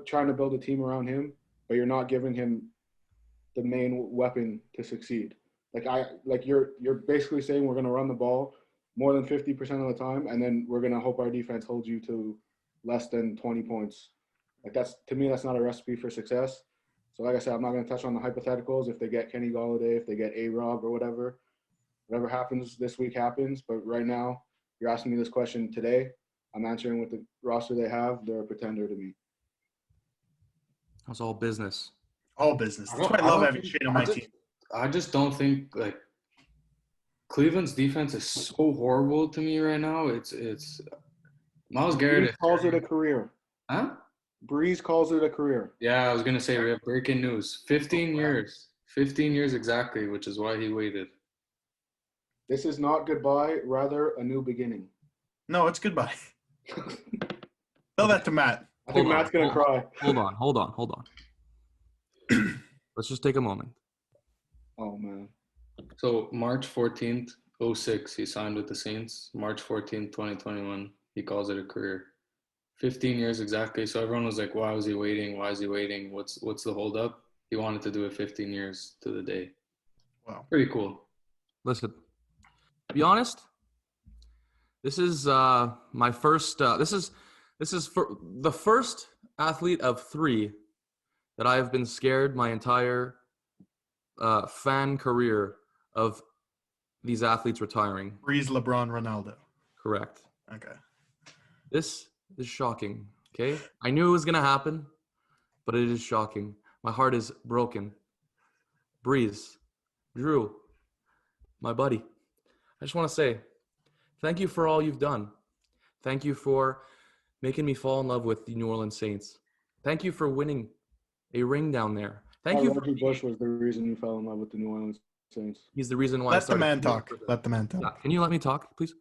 trying to build a team around him, but you're not giving him the main weapon to succeed. You're basically saying we're going to run the ball more than 50% of the time, and then we're going to hope our defense holds you to less than 20 points. Like to me, that's not a recipe for success. So like I said, I'm not going to touch on the hypotheticals. If they get Kenny Golladay, if they get A-Rob or whatever happens this week happens. But right now, you're asking me this question today. I'm answering with the roster they have. They're a pretender to me. That's all business. All business. That's why I love having Shane on my team. I just don't think like Cleveland's defense is so horrible to me right now. It's Myles Garrett calls it a career. Huh? Breeze calls it a career. Yeah, I was gonna say we have breaking news. 15 years. 15 years exactly, which is why he waited. This is not goodbye, rather a new beginning. No, it's goodbye. Tell that to Matt. I think Matt's going to cry. Hold on. Let's just take a moment. Oh, man. So March 14th, 06, he signed with the Saints. March 14th, 2021, he calls it a career. 15 years exactly. So everyone was like, why was he waiting? Why is he waiting? What's the holdup? He wanted to do it 15 years to the day. Wow. Pretty cool. Listen, to be honest, this is my first this is for the first athlete of 3 that I have been scared my entire fan career of these athletes retiring. Breeze, LeBron, Ronaldo. Correct. Okay. This is shocking, okay? I knew it was going to happen, but it is shocking. My heart is broken. Breeze, Drew, my buddy, I just want to say thank you for all you've done. Thank you for making me fall in love with the New Orleans Saints. Thank you for winning a ring down there. Thank you. Reggie Bush was the reason you fell in love with the New Orleans Saints. He's the reason why Let the man talk. Yeah. Can you let me talk, please?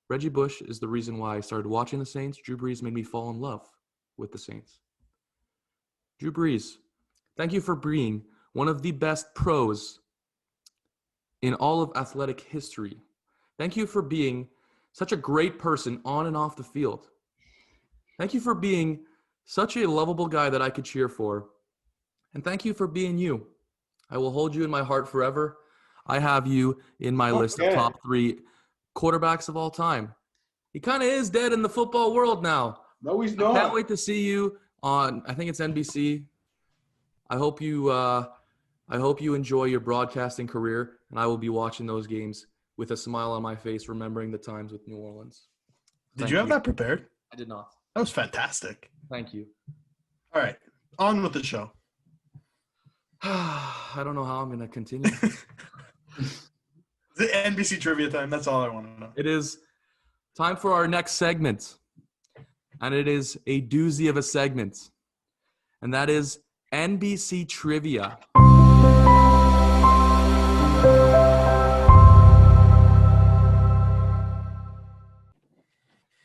Reggie Bush is the reason why I started watching the Saints. Drew Brees made me fall in love with the Saints. Drew Brees, thank you for being one of the best pros in all of athletic history. Thank you for being such a great person on and off the field. Thank you for being such a lovable guy that I could cheer for. And thank you for being you. I will hold you in my heart forever. I have you in my list of top 3 quarterbacks of all time. He kind of is dead in the football world now. No, he's not. I can't wait to see you on, I think it's NBC. I hope you enjoy your broadcasting career, and I will be watching those games with a smile on my face, remembering the times with New Orleans. Did you have that prepared? I did not. That was fantastic. Thank you. All right, on with the show. I don't know how I'm going to continue. The NBC trivia time. That's all I want to know. It is time for our next segment, and it is a doozy of a segment, and that is NBC trivia.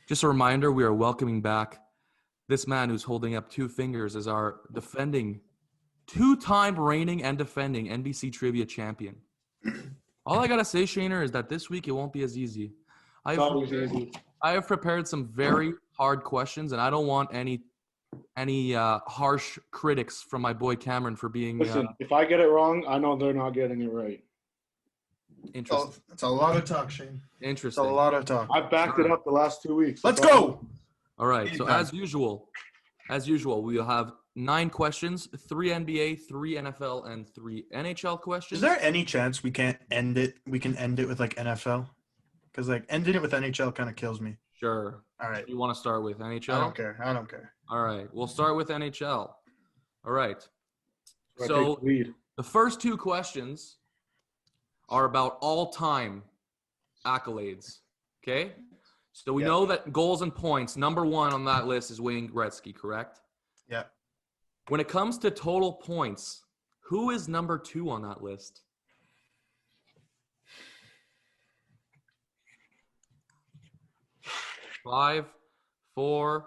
Just a reminder, we are welcoming back this man who's holding up 2 fingers as our defending, 2-time reigning and defending NBC trivia champion. All I got to say, Shaner, is that this week it won't be as easy. I have prepared some very hard questions, and I don't want any harsh critics from my boy Cameron for being. Listen, if I get it wrong, I know they're not getting it right. Interesting. Oh, that's a lot of talk, Shane. Interesting. That's a lot of talk. I've backed it up the last 2 weeks. Let's go. All right. So as usual, we will have 9 questions: 3 NBA, 3 NFL, and 3 NHL questions. Is there any chance we can't end it? We can end it with like NFL, because like ending it with NHL kind of kills me. Sure. All right. You want to start with NHL? I don't care. All right. We'll start with NHL. All right. So the first 2 questions are about all-time accolades. Okay? So we know that goals and points, number 1 on that list is Wayne Gretzky, correct? Yeah. When it comes to total points, who is number 2 on that list? Five, 4,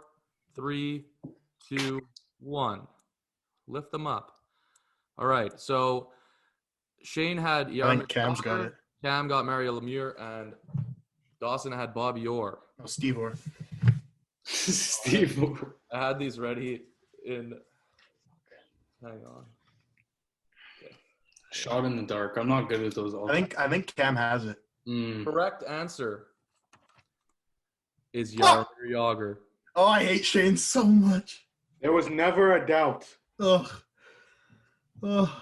3, 2, 1. Lift them up. All right. So Shane had I think Cam's got it. Cam got Mario Lemieux, and Dawson had Bobby Orr. Oh, Steve Orr. Steve Orr. I had these ready in. Hang on. Okay. Shot in the dark. I'm not good with those. I think Cam has it. Correct answer is Jaromir Jagr. Oh, I hate Shane so much. There was never a doubt. Ugh.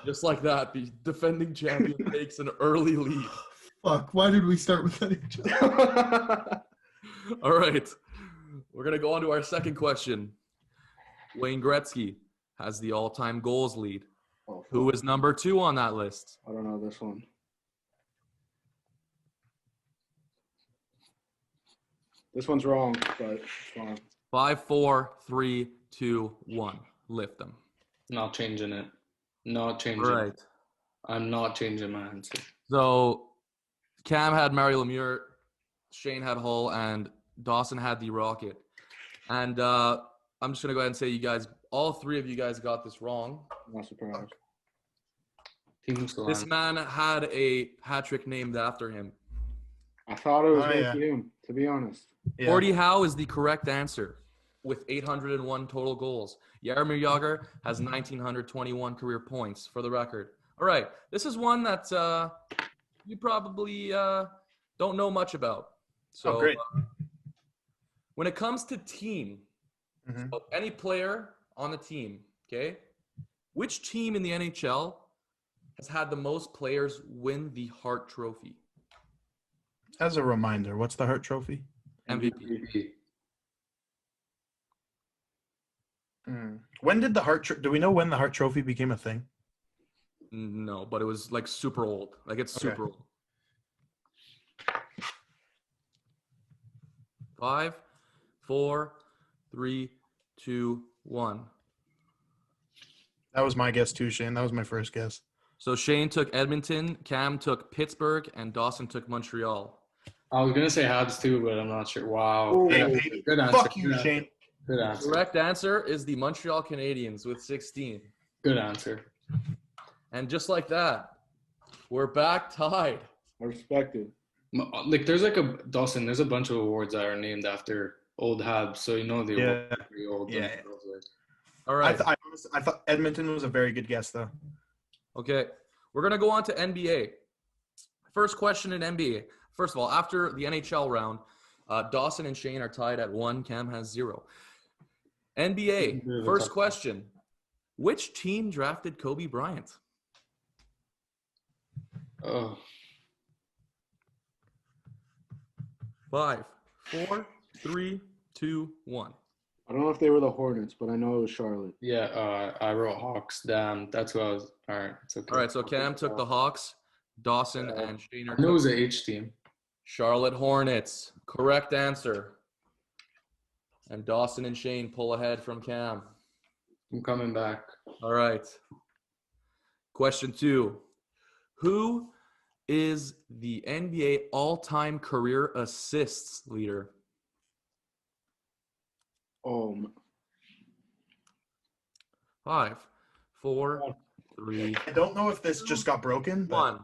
Just like that, the defending champion takes an early lead. Fuck, why did we start with that? All right. We're going to go on to our second question. Wayne Gretzky has the all-time goals lead. Who is number 2 on that list? I don't know this one. This one's wrong, but it's fine. 5, 4, 3, 2, 1. Lift them. Not changing it. Not changing. All right. I'm not changing my answer. So Cam had Mario Lemieux, Shane had Hull, and Dawson had the Rocket. And I'm just going to go ahead and say you guys, all 3 of you guys got this wrong. Not surprised. This man had a hat trick named after him. I thought it was him, to be honest. Yeah. Gordie Howe is the correct answer with 801 total goals. Jaromir Jagr has 1,921 career points, for the record. All right, this is one that you probably don't know much about. So, great. When it comes to team, so any player on the team, okay, which team in the NHL has had the most players win the Hart Trophy? As a reminder, what's the Hart Trophy? MVP. When did the Hart? Do we know when the Hart Trophy became a thing? No, but it was like super old. Like it's super old. 5, 4, 3, 2, 1. That was my guess too, Shane. That was my first guess. So Shane took Edmonton, Cam took Pittsburgh, and Dawson took Montreal. I was gonna say Habs too, but I'm not sure. Wow. Hey, good answer. Fuck you, Shane. Good answer. Correct answer is the Montreal Canadiens with 16. Good answer. And just like that, we're back tied. I respect it. Like there's like a Dawson. There's a bunch of awards that are named after old Habs, so you know the awards are pretty old. Yeah. All right. I thought Edmonton was a very good guess, though. Okay. We're going to go on to NBA. First question in NBA. First of all, after the NHL round, Dawson and Shane are tied at 1. Cam has 0. NBA, first question. Which team drafted Kobe Bryant? Oh. 5, 4, 3, 2, 1. I don't know if they were the Hornets, but I know it was Charlotte. Yeah, I wrote Hawks. Damn, that's what I was. All right, it's okay. All right, so Cam took the Hawks. Dawson and Shane I knew it was an H team. Charlotte Hornets. Correct answer. And Dawson and Shane pull ahead from Cam. I'm coming back. All right. Question 2. Who is the NBA all-time career assists leader? Oh, 5, 4, 3, I don't know if this just got broken. But 1.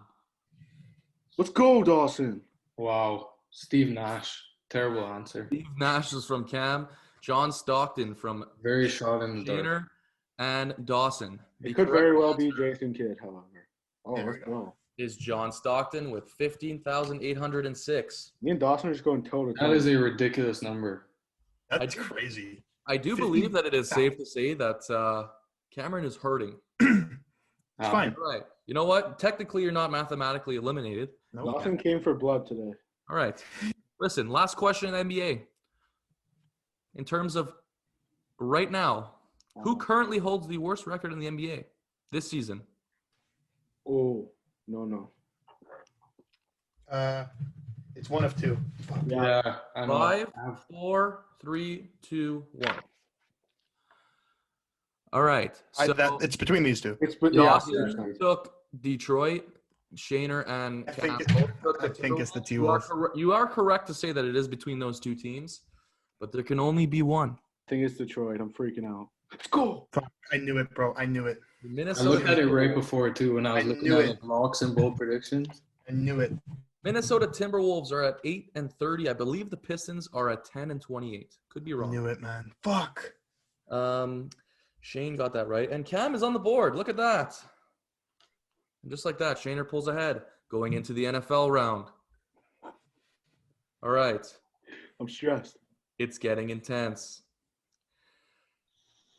let's go, Dawson. Wow, Steve Nash. Terrible answer. Steve Nash is from Cam. John Stockton from Very shot in the dark. Shaner and Dawson. It could very well be Jason Kidd, however. Oh, There we let's go. Is John Stockton with 15,806. Me and Dawson are just going toe to toe. That is a ridiculous number. that's crazy. I do believe that it is safe to say that Cameron is hurting. It's fine. All right. You know what? Technically, you're not mathematically eliminated. Nope. Dawson came for blood today. All right. Listen, last question in NBA. In terms of right now, who currently holds the worst record in the NBA this season? Oh, no. It's one of two. Yeah, I know. 5, 4, 3, 2, 1. All right. So It's between these two. It's but Dawson took Detroit. Shaner and I Cam think, both took I think it's the You are, T-Wolves. you are correct to say that it is between those two teams, but there can only be one. I think it's Detroit. I'm freaking out. Let's go. Fuck, I knew it, bro. I knew it. The I Minnesota looked at it right before too when I was I looking knew at it. the locks and bold predictions. I knew it. Minnesota Timberwolves are at 8-30. I believe the Pistons are at 10-28. Could be I wrong. knew it, man. Fuck. Shane got that right, and Cam is on the board. Look at that. And just like that, Shaner pulls ahead going into the NFL round. All right. I'm stressed. It's getting intense.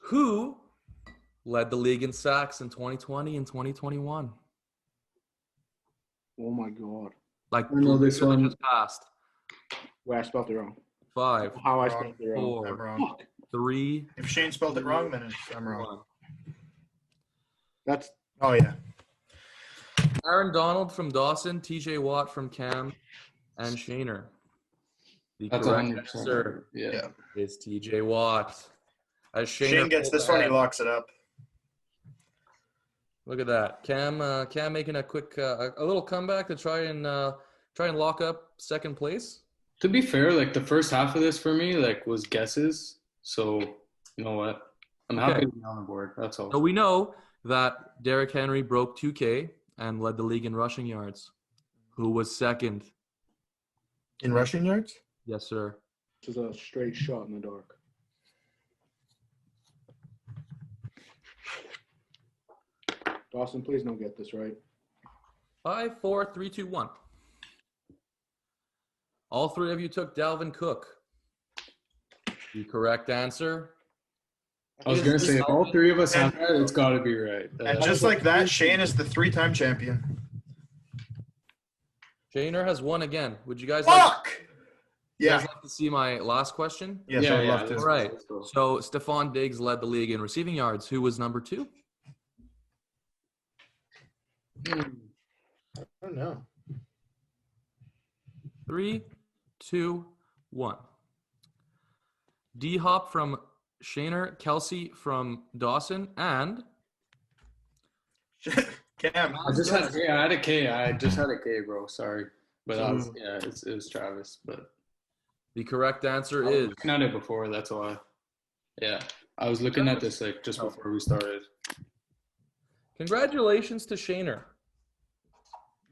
Who led the league in sacks in 2020 and 2021? Oh my god. Like I know this one. just passed. Wait, I spelled it wrong. 5, How I Wrong. spelled it wrong. I'm 4, wrong. 3, If Shane spelled it wrong, then I'm wrong. 1. That's Oh, yeah. Aaron Donald from Dawson, TJ Watt from Cam, and Shaner. The That's correct 100%. answer Yeah. is TJ Watt. As Shane gets pulls this one, he ahead. locks it up. Look at that, Cam making a quick, a little comeback to try and lock up second place. To be fair, like the first half of this for me, like was guesses. So you know what? I'm happy Okay. to be on the board. That's all. So we know that Derrick Henry broke 2K and led the league in rushing yards. Who was second? In rushing yards? Yes, sir. This is a straight shot in the dark. Dawson, please don't get this right. 5, 4, 3, 2, 1. All three of you took Dalvin Cook. The correct answer. I was gonna say if all three of us have that, it's got to be right. And just like that, Shane is the 3-time champion. Shaner has won again. Would you guys Fuck! you Yeah. guys like to see my last question? Yes, I would love to. All right. So Stephon Diggs led the league in receiving yards. Who was number 2? I don't know. 3, 2, 1. D-Hop from Shaner, Kelsey from Dawson, and Cam. I had a K. I just had a K, bro. Sorry, but it was Travis. But the correct answer I was is looking at it before. That's why. Yeah, I was looking at this like just before we started. congratulations to Shaner.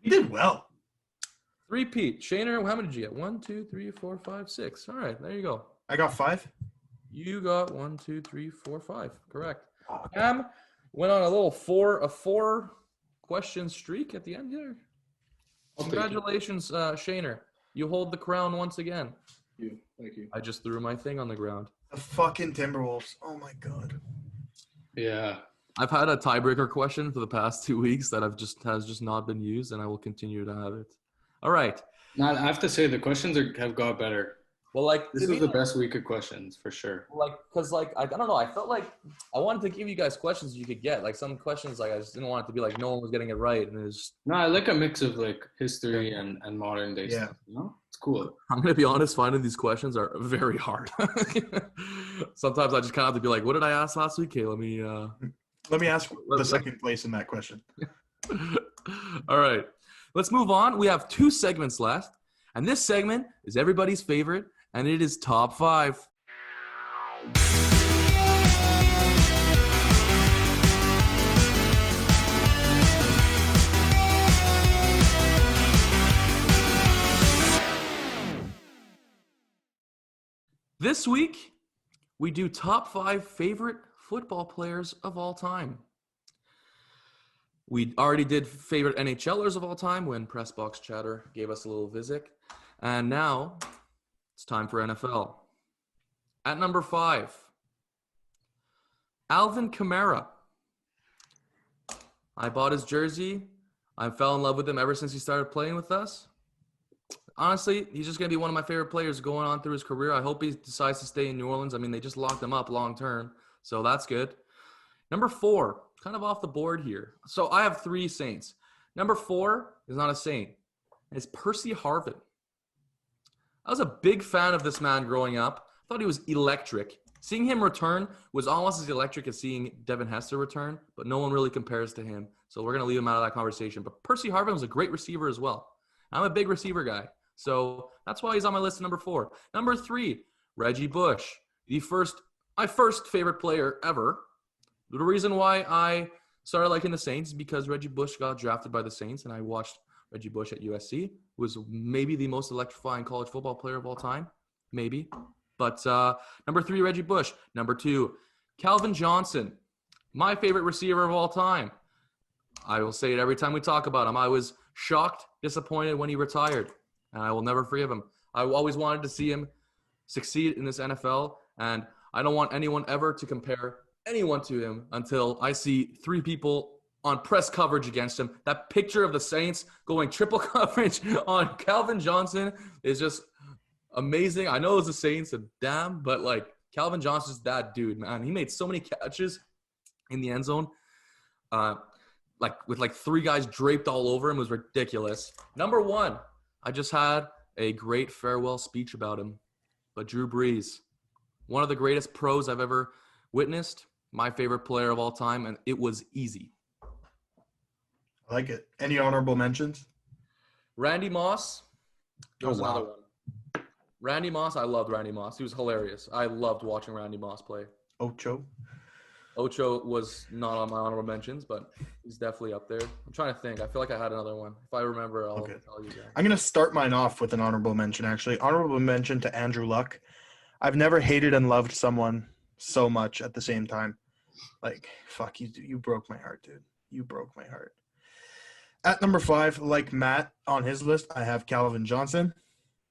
You did well. Repeat. Shaner, how many did you get? 1, 2, 3, 4, 5, 6. All right, there you go. I got 5. You got 1, 2, 3, 4, 5. Correct. Cam went on a little four question streak at the end here. Congratulations, Shaner. You hold the crown once again. Thank you. I just threw my thing on the ground. The fucking Timberwolves. Oh my god. Yeah. I've had a tiebreaker question for the past 2 weeks that has just not been used, and I will continue to have it. All right. I have to say the questions have got better. Well, like this is the best week of questions for sure. Like, cause like I don't know, I felt like I wanted to give you guys questions you could get. Like some questions, like I just didn't want it to be like no one was getting it right, and it's. No, I like a mix of like history and modern day stuff. You know, it's cool. I'm gonna be honest, finding these questions are very hard. Sometimes I just kind of have to be like, what did I ask last week? Okay, let me ask the second place in that question. All right, let's move on. We have 2 segments left, and this segment is everybody's favorite. And it is top 5. This week, we do top 5 favorite football players of all time. We already did favorite NHLers of all time when Pressbox Chatter gave us a little visit. And now it's time for NFL. At number 5, Alvin Kamara. I bought his jersey. I fell in love with him ever since he started playing with us. Honestly, he's just going to be one of my favorite players going on through his career. I hope he decides to stay in New Orleans. I mean, they just locked him up long term, so that's good. Number 4, kind of off the board here. So I have 3 Saints. Number 4 is not a Saint. It's Percy Harvin. I was a big fan of this man growing up. I thought he was electric. Seeing him return was almost as electric as seeing Devin Hester return, but no one really compares to him. So we're going to leave him out of that conversation. But Percy Harvin was a great receiver as well. I'm a big receiver guy. So that's why he's on my list at number 4. Number 3, Reggie Bush. My first favorite player ever. The reason why I started liking the Saints is because Reggie Bush got drafted by the Saints, and I watched Reggie Bush at USC. Was maybe the most electrifying college football player of all time. Maybe. But number 3, Reggie Bush. Number 2, Calvin Johnson. My favorite receiver of all time. I will say it every time we talk about him. I was shocked, disappointed when he retired, and I will never forgive him. I always wanted to see him succeed in this NFL, and I don't want anyone ever to compare anyone to him until I see 3 people on press coverage against him. That picture of the Saints going triple coverage on Calvin Johnson is just amazing. I know it's the Saints, and damn, but like Calvin Johnson's that dude, man. He made so many catches in the end zone. With 3 guys draped all over him. It was ridiculous. Number 1, I just had a great farewell speech about him. But Drew Brees, one of the greatest pros I've ever witnessed, my favorite player of all time, and it was easy. I like it. Any honorable mentions? Randy Moss. Another one. Randy Moss, I loved Randy Moss. He was hilarious. I loved watching Randy Moss play. Ocho was not on my honorable mentions, but he's definitely up there. I'm trying to think. I feel like I had another one. If I remember, I'll tell you guys. I'm going to start mine off with an honorable mention, actually. Honorable mention to Andrew Luck. I've never hated and loved someone so much at the same time. Like, fuck, you broke my heart, dude. You broke my heart. At number 5, like Matt on his list, I have Calvin Johnson.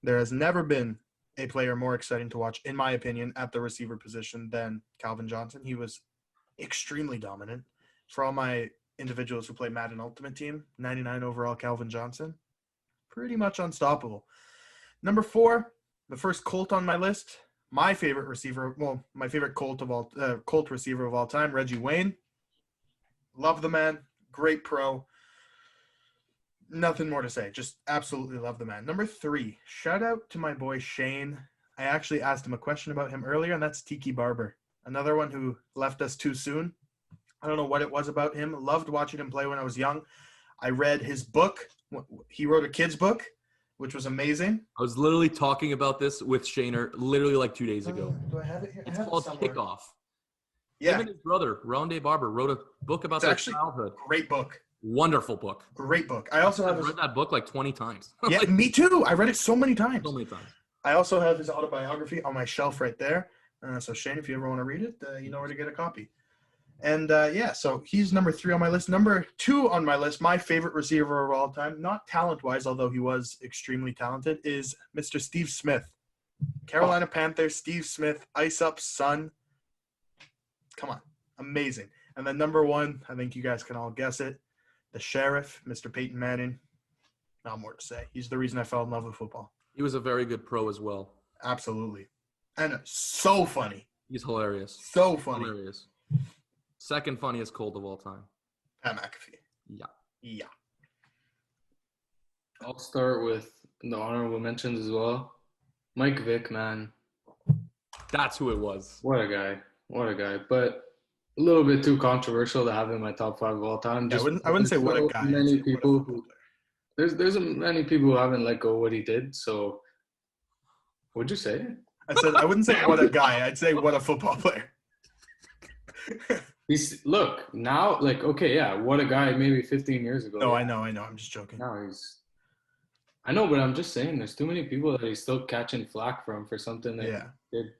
There has never been a player more exciting to watch, in my opinion, at the receiver position than Calvin Johnson. He was extremely dominant. For all my individuals who play Madden Ultimate Team, 99 overall Calvin Johnson, pretty much unstoppable. Number 4, the first Colt on my list, my favorite receiver, my favorite Colt receiver of all time, Reggie Wayne. Love the man, great pro. Nothing more to say. Just absolutely love the man. Number 3, shout out to my boy Shane. I actually asked him a question about him earlier, and that's Tiki Barber. Another one who left us too soon. I don't know what it was about him. Loved watching him play when I was young. I read his book. He wrote a kid's book, which was amazing. I was literally talking about this with Shaner literally like 2 days ago. Do I have it here? It's called Kickoff. Yeah. Him and his brother, Rondé Barber, wrote a book about their childhood. Great book. Wonderful book. Great book. I also have read that book like 20 times. Yeah, me too. I read it so many times. So many times. I also have his autobiography on my shelf right there. So Shane, if you ever want to read it, you know where to get a copy. And so he's number 3 on my list. Number 2 on my list, my favorite receiver of all time, not talent-wise, although he was extremely talented, is Mr. Steve Smith. Carolina Panthers, Steve Smith, Ice Up son. Come on. Amazing. And then number 1, I think you guys can all guess it, the Sheriff, Mr. Peyton Manning. Not more to say. He's the reason I fell in love with football. He was a very good pro as well. Absolutely. And so funny. He's hilarious. So funny. Hilarious. Second funniest Colt of all time. Pat McAfee. Yeah. I'll start with the honorable mentions as well. Mike Vick, man. That's who it was. What a guy. But a little bit too controversial to have in my top 5 of all time. Yeah, I wouldn't say what a guy. Many people who there's many people who haven't let go of what he did. So, what'd you say? I said I wouldn't say what a guy. I'd say what a football player. Look now, like, okay, yeah, what a guy maybe 15 years ago. No, yeah. I know. I'm just joking. Now I know, but I'm just saying there's too many people that he's still catching flack from for something that he did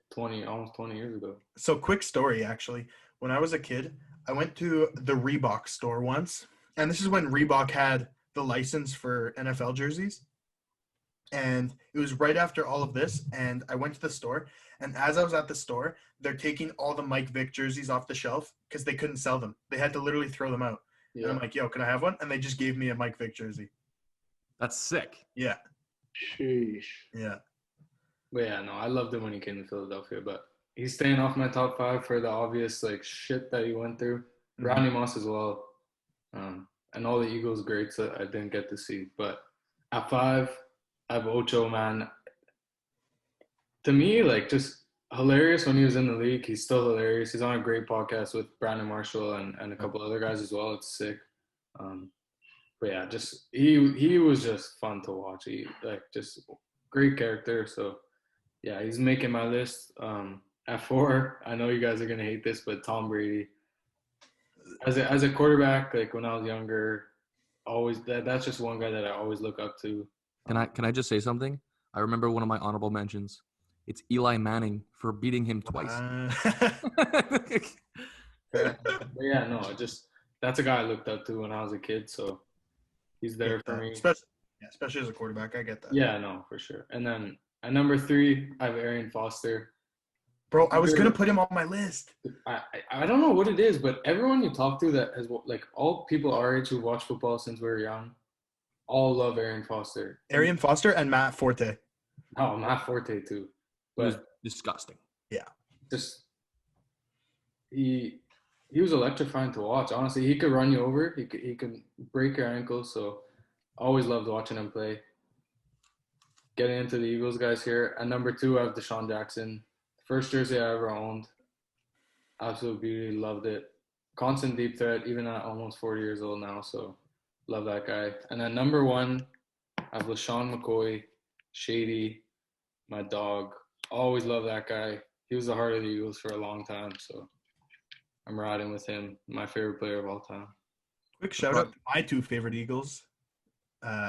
almost 20 years ago. So quick story, actually. When I was a kid, I went to the Reebok store once, and this is when Reebok had the license for NFL jerseys. And it was right after all of this, and I went to the store, and as I was at the store, they're taking all the Mike Vick jerseys off the shelf because they couldn't sell them. They had to literally throw them out. Yeah. And I'm like, yo, can I have one? And they just gave me a Mike Vick jersey. That's sick. Yeah. Sheesh. Yeah. But yeah, no, I loved him when he came to Philadelphia, but he's staying off my top 5 for the obvious like shit that he went through. Mm-hmm. Randy Moss as well. And all the Eagles greats that I didn't get to see. But at 5, I have Ocho, man. To me, like, just hilarious when he was in the league. He's still hilarious. He's on a great podcast with Brandon Marshall and a couple other guys as well. It's sick. But yeah, just he was just fun to watch. He just great character. So yeah, he's making my list. At 4, I know you guys are gonna hate this, but Tom Brady. As a quarterback, like when I was younger, always that's just one guy that I always look up to. Can I just say something? I remember one of my honorable mentions. It's Eli Manning for beating him twice. Yeah, no, that's a guy I looked up to when I was a kid, so he's there for me. Especially as a quarterback, I get that. Yeah, no, for sure. And then at number 3, I have Arian Foster. Bro, I was gonna put him on my list. I don't know what it is, but everyone you talk to that has, like, all people our age who watch football since we were young, all love Arian Foster. Arian Foster and Matt Forte. Oh, Matt Forte too. But it was disgusting. Yeah. Just he was electrifying to watch. Honestly, he could run you over. He could break your ankles. So always loved watching him play. Getting into the Eagles guys here. At number 2, I have Deshaun Jackson. First jersey I ever owned. Absolute beauty. Loved it. Constant deep threat, even at almost 40 years old now. So love that guy. And then number 1, I have LaShawn McCoy, Shady, my dog. Always love that guy. He was the heart of the Eagles for a long time. So I'm riding with him. My favorite player of all time. Quick shout out to my 2 favorite Eagles,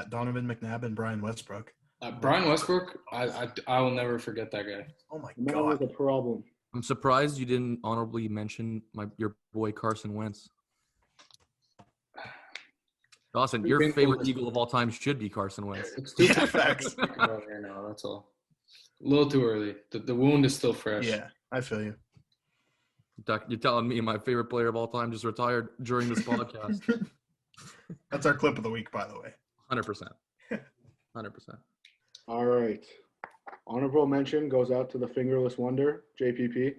Donovan McNabb and Brian Westbrook. Brian Westbrook, I will never forget that guy. Oh my That God. was a problem. I'm surprised you didn't honorably mention your boy Carson Wentz. Dawson, your favorite Eagle of all time should be Carson Wentz. It's too facts. Right now, that's all. A little too early. The wound is still fresh. Yeah, I feel you. You're telling me my favorite player of all time just retired during this podcast. That's our clip of the week, by the way. 100%. 100%. All right. Honorable mention goes out to the fingerless wonder, JPP.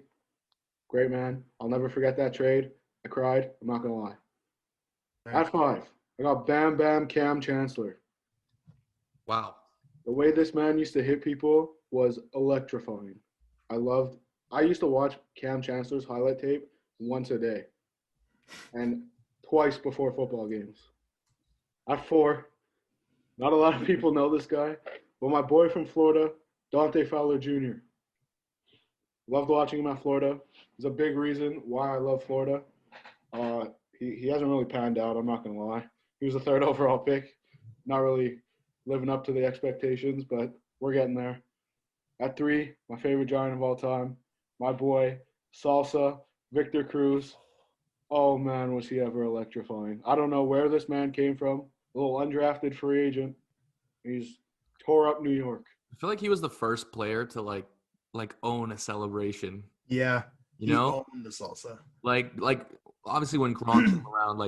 Great man. I'll never forget that trade. I cried. I'm not going to lie. At 5, I got Bam Bam Cam Chancellor. Wow. The way this man used to hit people was electrifying. I used to watch Cam Chancellor's highlight tape once a day and twice before football games. At 4, not a lot of people know this guy, but my boy from Florida, Dante Fowler Jr. Loved watching him at Florida. He's a big reason why I love Florida. He hasn't really panned out, I'm not going to lie. He was the 3rd overall pick. Not really living up to the expectations, but we're getting there. At 3, my favorite Giant of all time, my boy, Salsa, Victor Cruz. Oh, man, was he ever electrifying. I don't know where this man came from. A little undrafted free agent. He's tore up New York. I feel like he was the first player to like own a celebration. Yeah. You know? He owned the salsa. Like obviously when Gronk came around,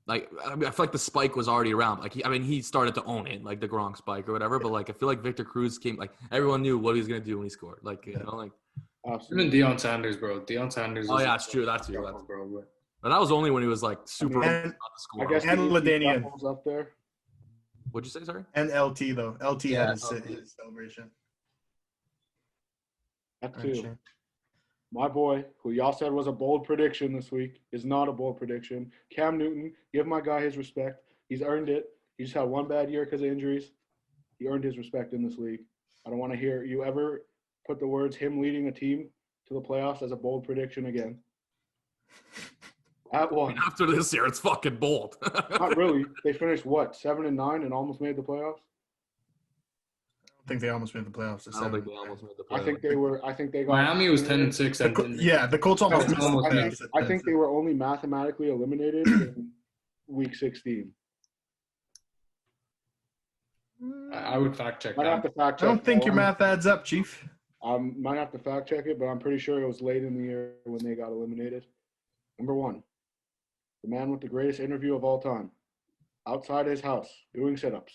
I feel like the spike was already around. He started to own it, like the Gronk spike or whatever. But I feel like Victor Cruz came, everyone knew what he was gonna do when he scored. Absolutely. Even Deion Sanders, bro. Deion Sanders. Oh yeah, that's true. That's true. Bro. But that was only when he was super open And, not to score. I guess and LaDainian. up there. What'd you say? Sorry. And LT though. LT Yeah, had his celebration. At 2. My boy, who y'all said was a bold prediction this week, is not a bold prediction. Cam Newton, give my guy his respect. He's earned it. He just had one bad year because of injuries. He earned his respect in this league. I don't want to hear you ever put the words him leading a team to the playoffs as a bold prediction again. At 1. After this year, it's fucking bold. Not really. They finished, 7-9 and almost made the playoffs? I think they almost made the playoffs. I don't think they almost made the playoffs. I think they got Miami was 10-6. Yeah, the Colts almost missed the almost playoffs. I think they were only mathematically eliminated in week 16. I would fact check Might have that. to fact I check. don't think your math adds up, Chief. I might have to fact check it, but I'm pretty sure it was late in the year when they got eliminated. Number 1, the man with the greatest interview of all time, outside his house, doing sit-ups,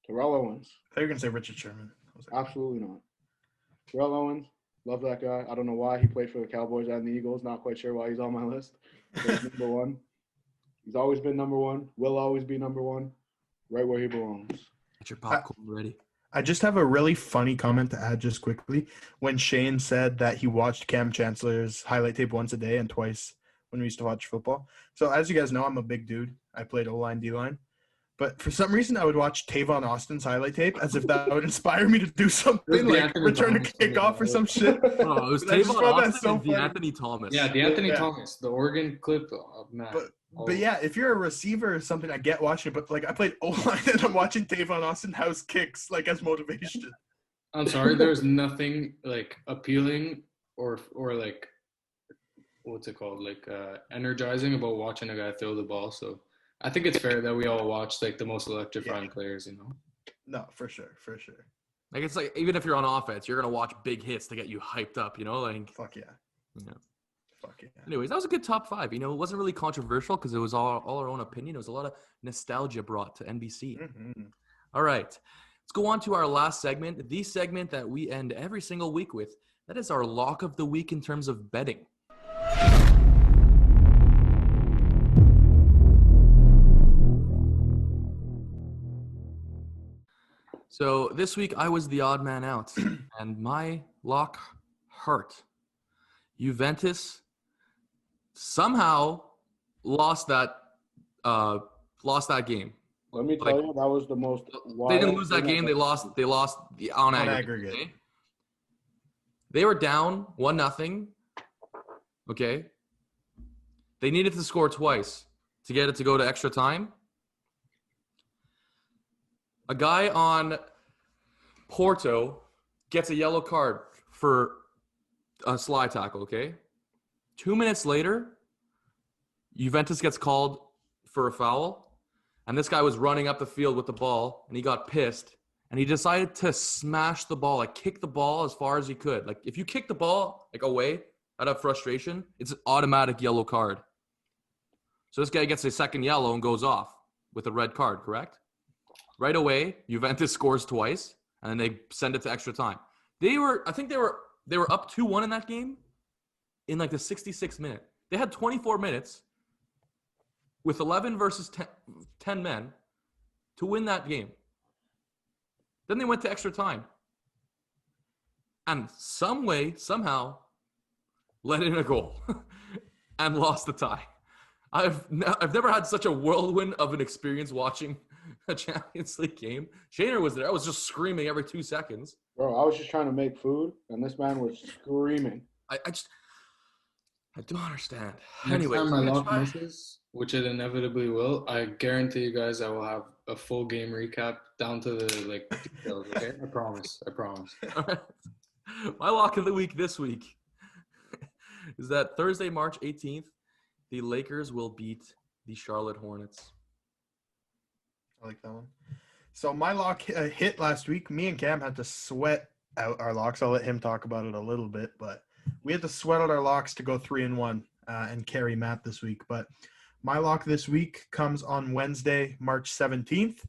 Terrell Owens. I thought you were going to say Richard Sherman. Absolutely not. Terrell Owens, love that guy. I don't know why he played for the Cowboys and the Eagles. Not quite sure why he's on my list. But he's number 1. He's always been number 1. Will always be number 1. Right where he belongs. Get your popcorn ready. I just have a really funny comment to add just quickly. When Shane said that he watched Cam Chancellor's highlight tape once a day and twice when we used to watch football. So as you guys know, I'm a big dude. I played O-line, D-line. But for some reason, I would watch Tavon Austin's highlight tape as if that would inspire me to do something, like return a kickoff or some shit. Oh, it was Tavon Austin and DeAnthony Thomas. Yeah, DeAnthony Thomas, the Oregon clip. Man. But yeah, if you're a receiver or something, I get watching it. But I played O-line and I'm watching Tavon Austin house kicks as motivation. I'm sorry, there's nothing appealing or what's it called? Energizing about watching a guy throw the ball. So I think it's fair that we all watch the most electrifying players, No, for sure. It's even if you're on offense, you're gonna watch big hits to get you hyped up, Fuck yeah. Yeah. Fuck yeah. Anyways, that was a good top 5. It wasn't really controversial because it was all our own opinion. It was a lot of nostalgia brought to NBC. Mm-hmm. All right, let's go on to our last segment, the segment that we end every single week with. That is our lock of the week in terms of betting. So this week I was the odd man out, and my lock hurt. Juventus somehow lost that game. Let me tell you, that was the most. They didn't lose that game. They lost on aggregate. Okay? They were down 1-0. Okay. They needed to score twice to get it to go to extra time. A guy on Porto gets a yellow card for a slide tackle, okay? 2 minutes later, Juventus gets called for a foul, and this guy was running up the field with the ball, and he got pissed, and he decided to smash the ball, kick the ball as far as he could. If you kick the ball, away out of frustration, it's an automatic yellow card. So this guy gets a second yellow and goes off with a red card, correct? Right away, Juventus scores twice, and then they send it to extra time. They were up 2-1 in that game in the 66th minute. They had 24 minutes with 11 versus 10 men to win that game. Then they went to extra time. And somehow, let in a goal and lost the tie. I've never had such a whirlwind of an experience watching a Champions League game. Shaner was there. I was just screaming every 2 seconds. Bro, I was just trying to make food, and this man was screaming. I don't understand. Next Anyways, time my I'm gonna lock try- misses, which it inevitably will, I guarantee you guys I will have a full game recap down to the details. Okay, I promise. I promise. All right. My lock of the week this week is that Thursday, March 18th, the Lakers will beat the Charlotte Hornets. I like that one. So my lock hit last week. Me and Cam had to sweat out our locks. I'll let him talk about it a little bit, but we had to sweat out our locks to go 3-1 and carry Matt this week. But my lock this week comes on Wednesday, March 17th.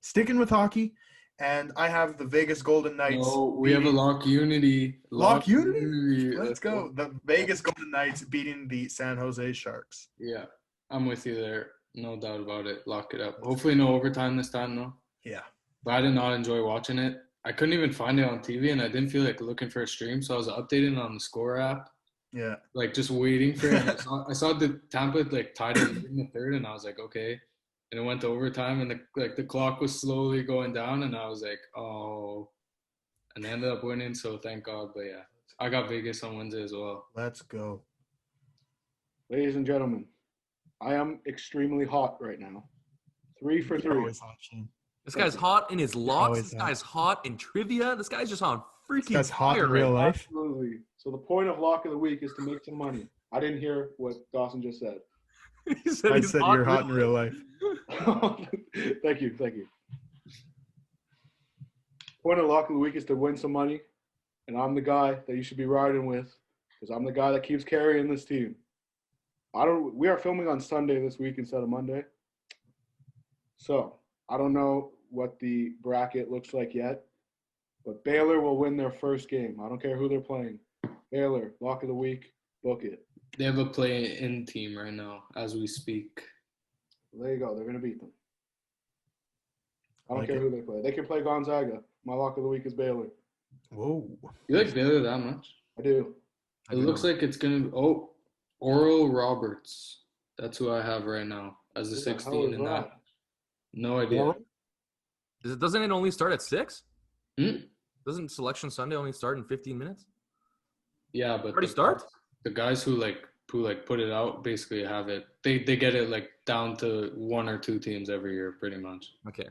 Sticking with hockey, and I have the Vegas Golden Knights. Oh, we have a lock unity. Lock unity? Let's go. The Vegas Golden Knights beating the San Jose Sharks. Yeah, I'm with you there. No doubt about it. Lock it up. Hopefully no overtime this time, though. Yeah. But I did not enjoy watching it. I couldn't even find it on TV, and I didn't feel like looking for a stream, so I was updating on the Score app, Yeah. just waiting for it. I saw the Tampa tied it in the third, and I was like, okay. And it went to overtime, and the clock was slowly going down, and I was like, oh. And they ended up winning, so thank God. But yeah, I got Vegas on Wednesday as well. Let's go. Ladies and gentlemen, I am extremely hot right now. 3 for 3. Always hot, Shane. This guy's hot in his locks. Always This guy's hot in trivia. This guy's just on freaking This guy's hot fire in real right life. Absolutely. So the point of lock of the week is to make some money. I didn't hear what Dawson just said. now. He said I he's said you're hot in real life. Thank you. Point of lock of the week is to win some money, and I'm the guy that you should be riding with because I'm the guy that keeps carrying this team. We are filming on Sunday this week instead of Monday. So I don't know what the bracket looks like yet, but Baylor will win their first game. I don't care who they're playing. Baylor, lock of the week, book it. They have a play-in team right now as we speak. There you go. They're going to beat them. I don't Like care it. who they play. They can play Gonzaga. My lock of the week is Baylor. Whoa. You like Baylor that much? I do. I It do looks know. like it's going to be Oral Roberts. That's who I have right now as the Who the hell 16 is in that. that? No idea. Oral? Doesn't it only start at 6? Hmm? Doesn't Selection Sunday only start in 15 minutes? Yeah, but Already start? the guys who put it out basically have it. They get it down to 1 or 2 teams every year, pretty much. Okay.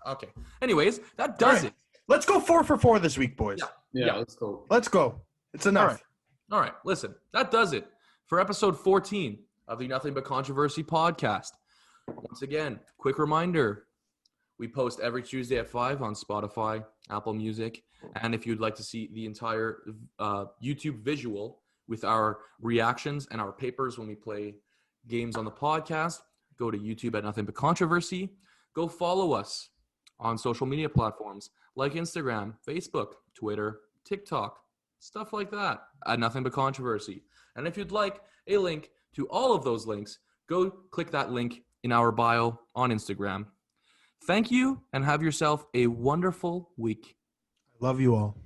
Okay. Anyways, that does All right. it. Let's go 4 for 4 this week, boys. Yeah. Yeah, let's go. Let's go. It's enough. All right. Listen, that does it for episode 14 of the Nothing But Controversy podcast. Once again, quick reminder. We post every Tuesday at 5 on Spotify, Apple Music, and if you'd like to see the entire YouTube visual with our reactions and our papers when we play games on the podcast, go to YouTube at Nothing But Controversy. Go follow us on social media platforms like Instagram, Facebook, Twitter, TikTok, stuff like that at Nothing But Controversy. And if you'd like a link to all of those links, go click that link in our bio on Instagram. Thank you and have yourself a wonderful week. Love you all.